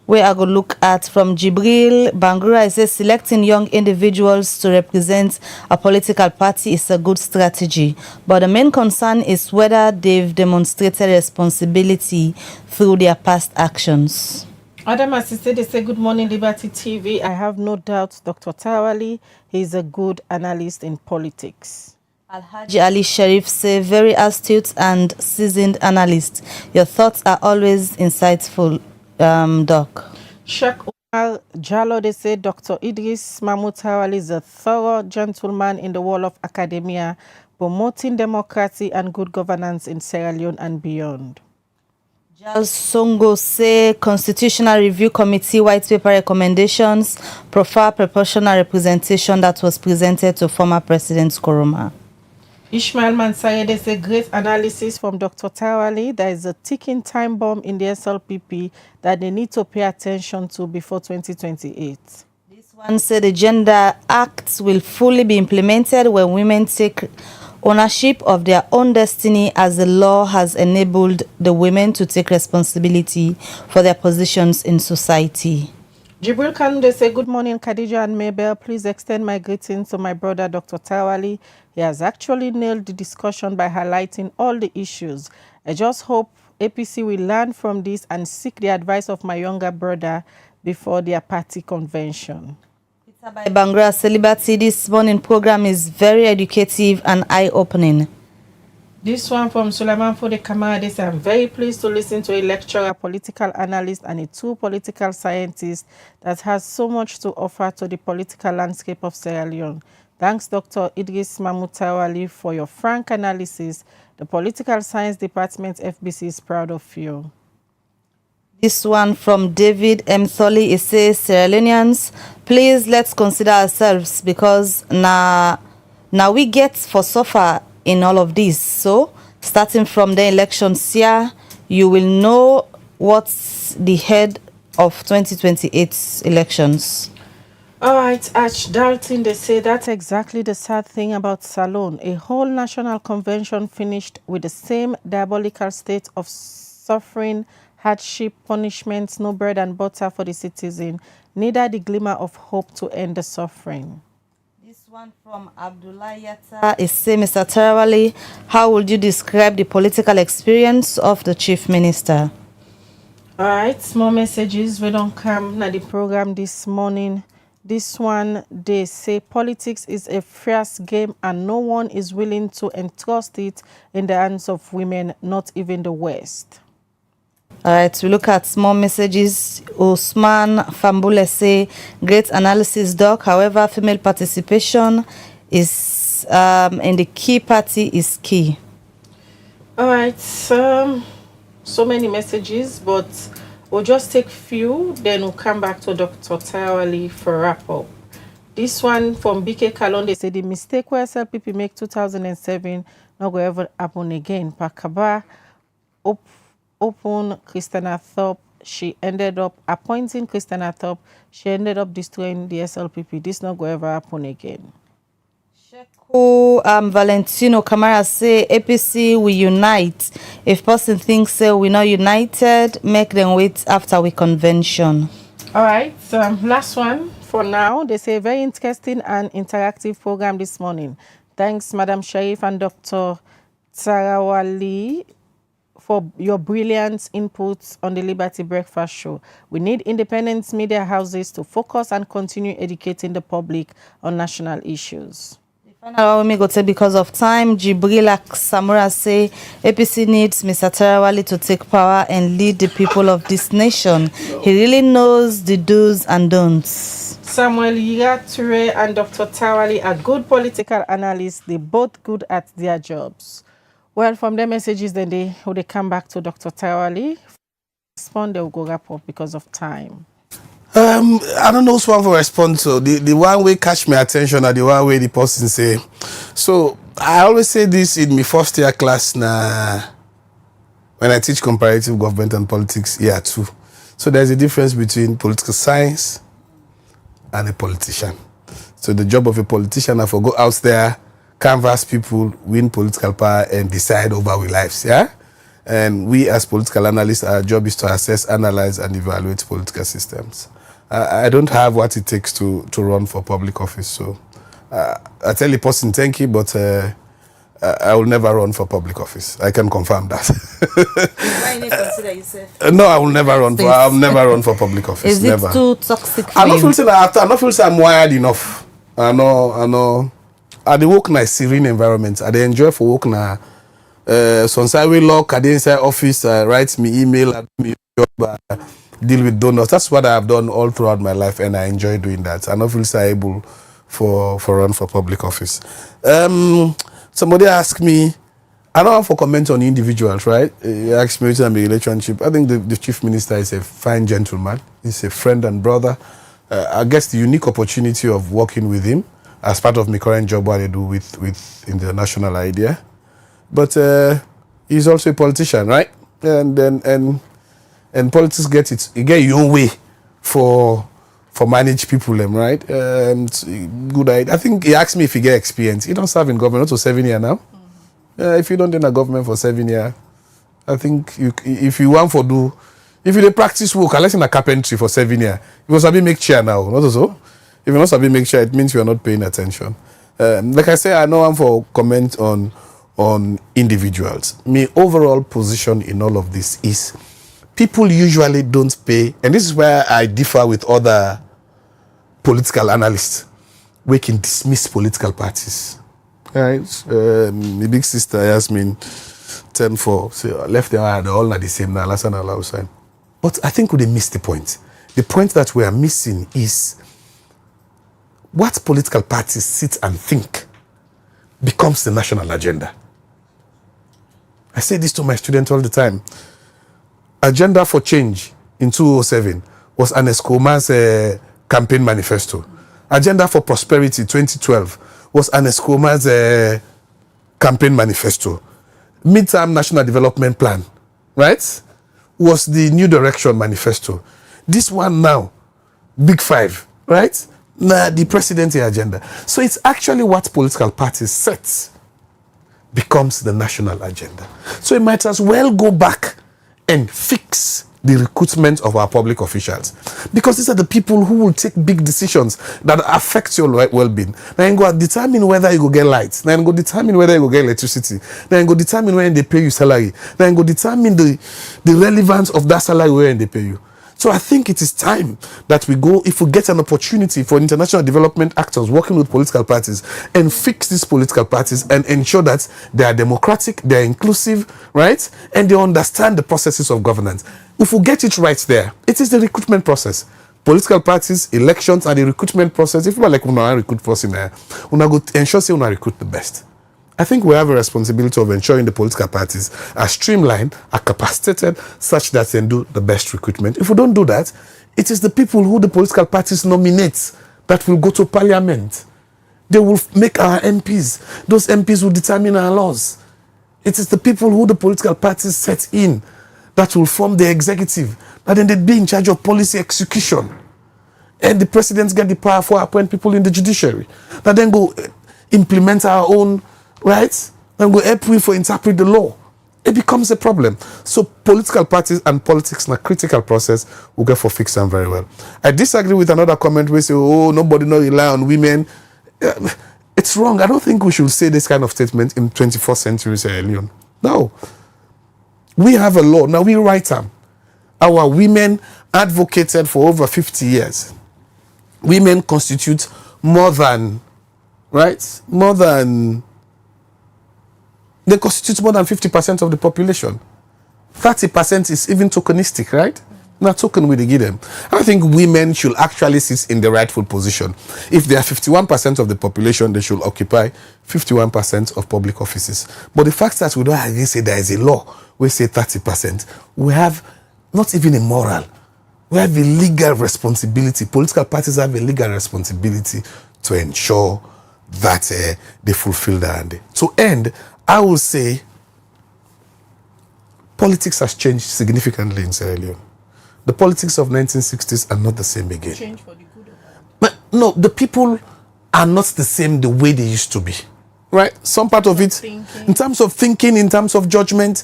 where I go look at from Jibril Bangura, it says selecting young individuals to represent a political party is a good strategy, but the main concern is whether they've demonstrated responsibility through their past actions. Adam Assisted, they say, good morning, Liberty TV. I have no doubt Dr. Tawali is a good analyst in politics. Alhaji Ali Sharif say, very astute and seasoned analyst. Your thoughts are always insightful, Doc. Sheikh Umar Jallo, they say, Dr. Idris Mahmoud Tawali is a thorough gentleman in the world of academia, promoting democracy and good governance in Sierra Leone and beyond. Charles Songo say Constitutional Review Committee White Paper recommendations prefer proportional representation that was presented to former President Koroma. Ishmael Mansaye, they say great analysis from Dr. Tawali. There is a ticking time bomb in the SLPP that they need to pay attention to before 2028. This one said the Gender Act will fully be implemented when women take ownership of their own destiny, as the law has enabled the women to take responsibility for their positions in society. Jibril Khan, they say, good morning, Khadija and Mabel. Please extend my greetings to my brother, Dr. Tawali. He has actually nailed the discussion by highlighting all the issues. I just hope APC will learn from this and seek the advice of my younger brother before their party convention. By Bangra Celibacy, this morning program is very educative and eye-opening. This one from Suleiman Fode Kamara, they say, I'm very pleased to listen to a lecturer, a political analyst, and a true political scientist that has so much to offer to the political landscape of Sierra Leone. Thanks, Dr. Idris Mahmoud Tawali, for your frank analysis. The Political Science Department, FBC, is proud of you. This one from David M. Tholi, it says, Sierra Leoneans, please let's consider ourselves, because now we get for suffer in all of this. So, starting from the elections here, you will know what's the head of 2028 elections. All right, Arch Dalton, they say that's exactly the sad thing about Salone. A whole national convention finished with the same diabolical state of suffering, hardship, punishments, no bread and butter for the citizen, neither the glimmer of hope to end the suffering. This one from Abdullah Yatta is say, Mr. Tarawali, how would you describe the political experience of the Chief Minister? All right, more messages. We don't come na the program this morning. This one, they say politics is a fierce game and no one is willing to entrust it in the hands of women, not even the West. All right, we look at small messages. Usman Fambule say, great analysis, doc. However, female participation is in the key party is key. All right, so many messages, but we'll just take few, then we'll come back to Dr. Tawali for wrap up. This one from BK Kalon, they say the mistake where SLPP make 2007 not going to ever happen again. Pakaba open Christina Thorpe. She ended up appointing Christina Thorpe. She ended up destroying the SLPP. This not going to ever happen again. Valentino Camara say APC we unite. If person thinks we're not united, make them wait after we convention. All right, last one for now. They say very interesting and interactive program this morning. Thanks, Madam Sharif and Dr. Tarawali, for your brilliant inputs on the Liberty Breakfast Show. We need independent media houses to focus and continue educating the public on national issues. Final me go say because of time, Jibrila Samura say APC needs Mr. Tarawali to take power and lead the people of this nation. He really knows the do's and don'ts. Samuel Yirature and Dr. Tarawali are good political analysts. They both good at their jobs. Well, from their messages, then they come back to Dr. Tarawali. Respond, they will go wrap up because of time. I don't know which one for response to. The one way catch my attention or the one way the person say. So I always say this in my first year class when I teach comparative government and politics year 2. So there's a difference between political science and a politician. So the job of a politician is to go out there, canvass people, win political power and decide over our lives, yeah? And we as political analysts, our job is to assess, analyze and evaluate political systems. I don't have what it takes to run for public office. So I tell the person thank you, but I will never run for public office. I can confirm that. Why you consider yourself? No, I will never run for. I'll never run for public office. Is never. It too toxic for I don't you? feel say that. I don't feel say I'm wired enough. I know. I dey work in a serene environment. I dey enjoy for work na. Sometimes we lock. I dey inside office. Write me email. I do me job. Deal with donors. That's what I have done all throughout my life, and I enjoy doing that. I don't feel so able for run for public office. Somebody asked me, I don't have to comment on individuals, right? He asked me to be relationship. I think the chief minister is a fine gentleman. He's a friend and brother. I guess the unique opportunity of working with him as part of my current job, what I do with in the national idea. But he's also a politician, right? And politics you get your own way for manage people, right? Good idea. I think he asked me if he get experience. He don't serve in government, not for 7 years now. If you don't do in a government for 7 years, I think if you want if you practice work, unless in a carpentry for 7 years, you must make chair now, not so. If you not make chair, it means you are not paying attention. Like I say, I know I'm for comment on individuals. My overall position in all of this is people usually don't pay, and this is where I differ with other political analysts. We can dismiss political parties. Right? My big sister Yasmin 10-4, so left them all not the same now, last and outside. But I think we missed the point. The point that we are missing is what political parties sit and think becomes the national agenda. I say this to my students all the time. Agenda for Change in 2007 was an Escoma's campaign manifesto. Agenda for Prosperity 2012 was an Escoma's campaign manifesto. Midterm National Development Plan, right, was the New Direction manifesto. This one now, Big Five, right, now the presidency agenda. So it's actually what political parties set becomes the national agenda. So it might as well go back and fix the recruitment of our public officials, because these are the people who will take big decisions that affect your well-being. Now you go determine whether you go get lights. Now you go determine whether you go get electricity. Now you go determine when they pay you salary. Now you go determine the relevance of that salary when they pay you. So I think it is time that we go, if we get an opportunity for international development actors working with political parties and fix these political parties and ensure that they are democratic, they are inclusive, right? And they understand the processes of governance. If we get it right there, it is the recruitment process. Political parties, elections, and the recruitment process. If you are like, una recruit person there, una go ensure say una recruit the best. I think we have a responsibility of ensuring the political parties are streamlined, are capacitated, such that they can do the best recruitment. If we don't do that, it is the people who the political parties nominate that will go to parliament. They will make our MPs. Those MPs will determine our laws. It is the people who the political parties set in that will form the executive, that then they'd be in charge of policy execution. And the presidents get the power for appoint people in the judiciary, that then go implement our own right? And we help we for interpret the law. It becomes a problem. So political parties and politics in a critical process will get for fix them very well. I disagree with another comment where say, oh, nobody no rely on women. It's wrong. I don't think we should say this kind of statement in 21st century Sierra Leone. No. We have a law. Now we write them. Our women advocated for over 50 years. Women constitute more than, right? They constitute more than 50% of the population. 30% is even tokenistic, right? Not token we give them. I think women should actually sit in the rightful position. If they are 51% of the population, they should occupy 51% of public offices. But the fact that we don't agree say there is a law, we say 30%, we have not even a moral. We have a legal responsibility. Political parties have a legal responsibility to ensure that they fulfill their mandate. To end, I will say politics has changed significantly in Sierra Leone. The politics of 1960s are not the same again. Change for the good or bad? But no, the people are not the same the way they used to be. Right? Some part of it, in terms of thinking, in terms of judgment,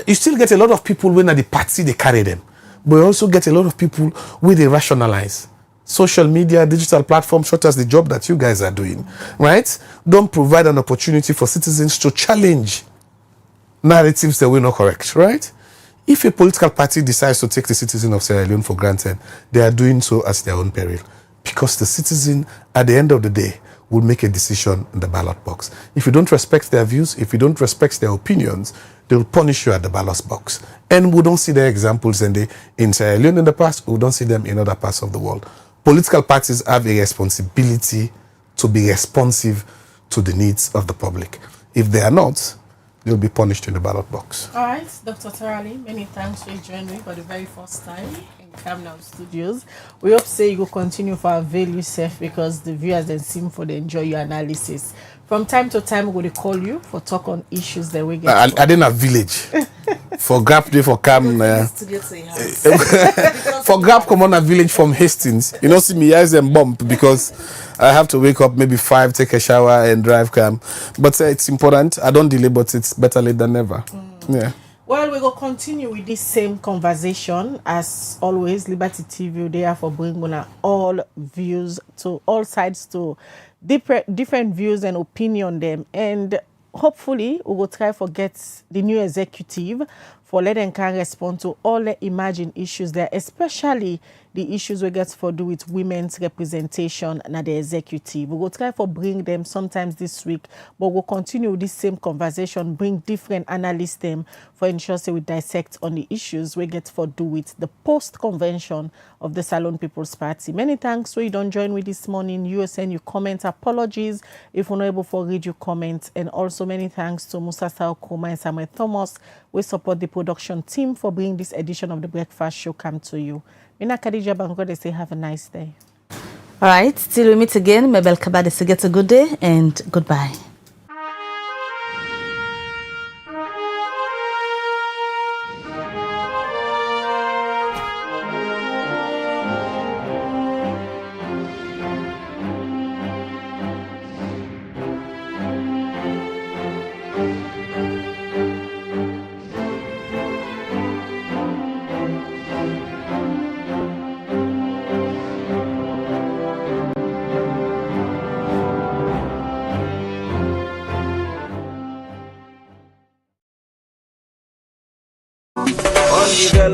you still get a lot of people when at the party they carry them. But you also get a lot of people where they rationalize. Social media, digital platforms, such as the job that you guys are doing, right? Don't provide an opportunity for citizens to challenge narratives that were not correct, right? If a political party decides to take the citizen of Sierra Leone for granted, they are doing so at their own peril. Because the citizen, at the end of the day, will make a decision in the ballot box. If you don't respect their views, if you don't respect their opinions, they will punish you at the ballot box. And we don't see their examples in Sierra Leone in the past, we don't see them in other parts of the world. Political parties have a responsibility to be responsive to the needs of the public. If they are not, they'll be punished in the ballot box. All right, Dr. Tarali, many thanks for joining me for the very first time in Camnow Studios. We hope say you will continue for avail yourself because the viewers then seem for the enjoy your analysis. From time to time, we're going to call you for talk on issues that we get. I didn't have village. For Grab day for Cam. For Grab come on a village from Hastings. You know, see me eyes and bump because I have to wake up maybe 5, take a shower and drive Cam. But it's important. I don't delay, but it's better late than never. Yeah. Well, we will continue with this same conversation. As always, Liberty TV, they are for bringing on all views to all sides to different views and opinion them. And hopefully, we will try to get the new executive for let them can respond to all the emerging issues there, especially the issues we get for do with women's representation and the executive. We will try to bring them sometimes this week, but we'll continue this same conversation, bring different analysts them for ensure we dissect on the issues we get for do with the post-convention of the Salon People's Party. Many thanks so you don't join with this morning. You send your comments, apologies if we're not able to read your comments, and also many thanks to Musa Saokuma and Samuel Thomas. We support the production team for bringing this edition of the Breakfast Show come to you. Mina Khadija Bango, they say have a nice day. All right, till we meet again, Mabel Kabade, say get a good day and goodbye.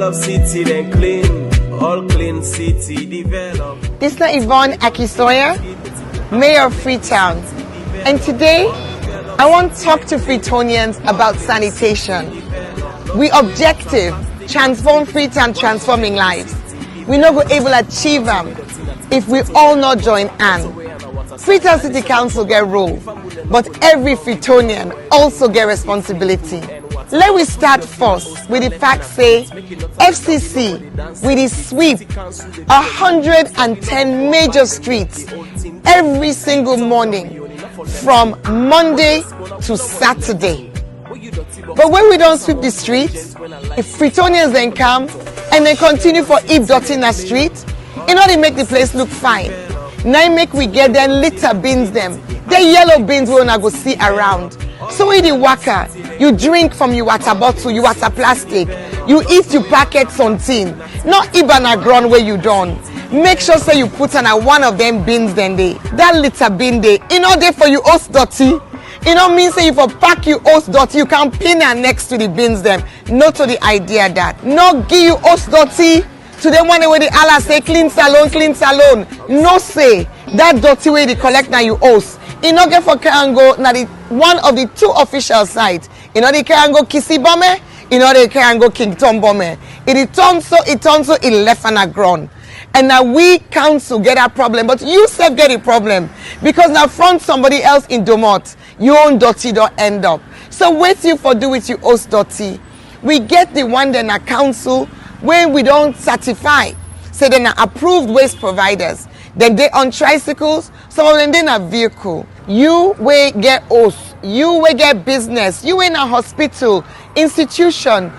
develop city, then clean. All clean city, develop. This is Yvonne Akisoya, Mayor of Freetown. And today, I want to talk to Freetonians about sanitation. We objective, transform Freetown, transforming lives. We not go able to achieve them if we all not join hands. Freetown City Council get role, but every Freetonian also get responsibility. Let we start first with the fact say FCC with the sweep 110 major streets every single morning from Monday to Saturday. But when we don't sweep the streets, if Freetonians then come and they continue for heap dirty in the street, in order to make the place look fine. Now make we get them litter bins them. The yellow bins we wanna go see around. So with the waka, you drink from your water bottle, your water plastic, you eat your packet something, not even a ground where you done. Make sure say you put on one of them bins then they. That litter bin they, in order for you host dirty. It don't mean say if you pack you host dirty, you can pin her next to the bins them. Not to the idea that. Not give you host dirty to the one where the Allah say clean salon, clean salon. No say that dirty way they collect now you host. You know get for Karango now the one of the two official sites. You know the Karango Kisi Bombe, you know the Karango King Tom Bombe. It turns so it left on a ground. And now we council get a problem, but you self get a problem because now front somebody else in Domot, your own dirty don't end up. So wait you for do with you host dirty. We get the one then a council when we don't certify, say they're not approved waste providers. Then they on tricycles, some of them they not vehicle. You will get host, you will get business, you in a hospital, institution,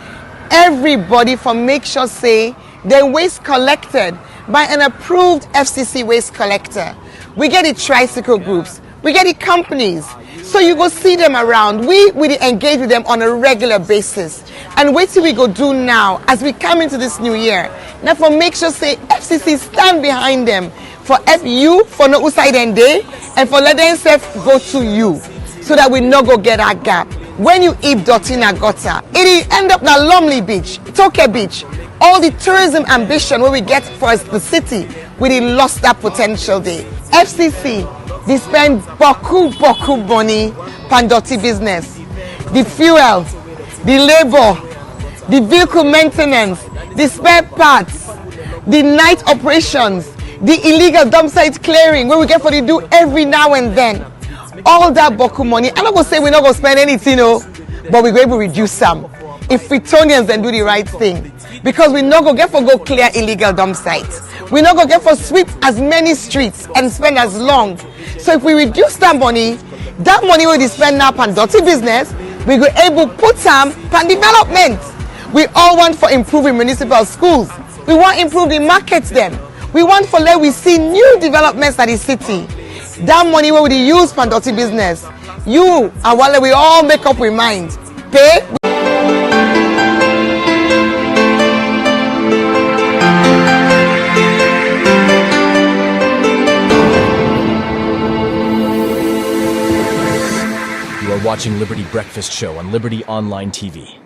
everybody for make sure say they waste collected by an approved FCC waste collector. We get the tricycle groups, we get the companies, so you go see them around. We engage with them on a regular basis. And wait till we go do now as we come into this new year. Now for make sure say FCC stand behind them for you for no side and day and for let them self go to you so that we no go get that gap. When you heap dirty in a gutter, it end up na Lumley Beach, Toke Beach. All the tourism ambition where we get for the city, we lost that potential there. FCC, they spend boku money pan dirty business. The fuel, the labor, the vehicle maintenance, the spare parts, the night operations, the illegal dump site clearing where we get for the do every now and then. All that boku money, I'm not gonna say we're not gonna spend anything, but we're going to reduce some. If Freetonians then do the right thing. Because we not go get for go clear illegal dump sites. We not go get for sweep as many streets and spend as long. So if we reduce that money we spend now on dirty business, we go able put some on development. We all want for improving municipal schools. We want improve the markets them. We want for let we see new developments at the city. That money we use for dirty business. You and while we all make up with mind. Pay. You are watching Liberty Breakfast Show on Liberty Online TV.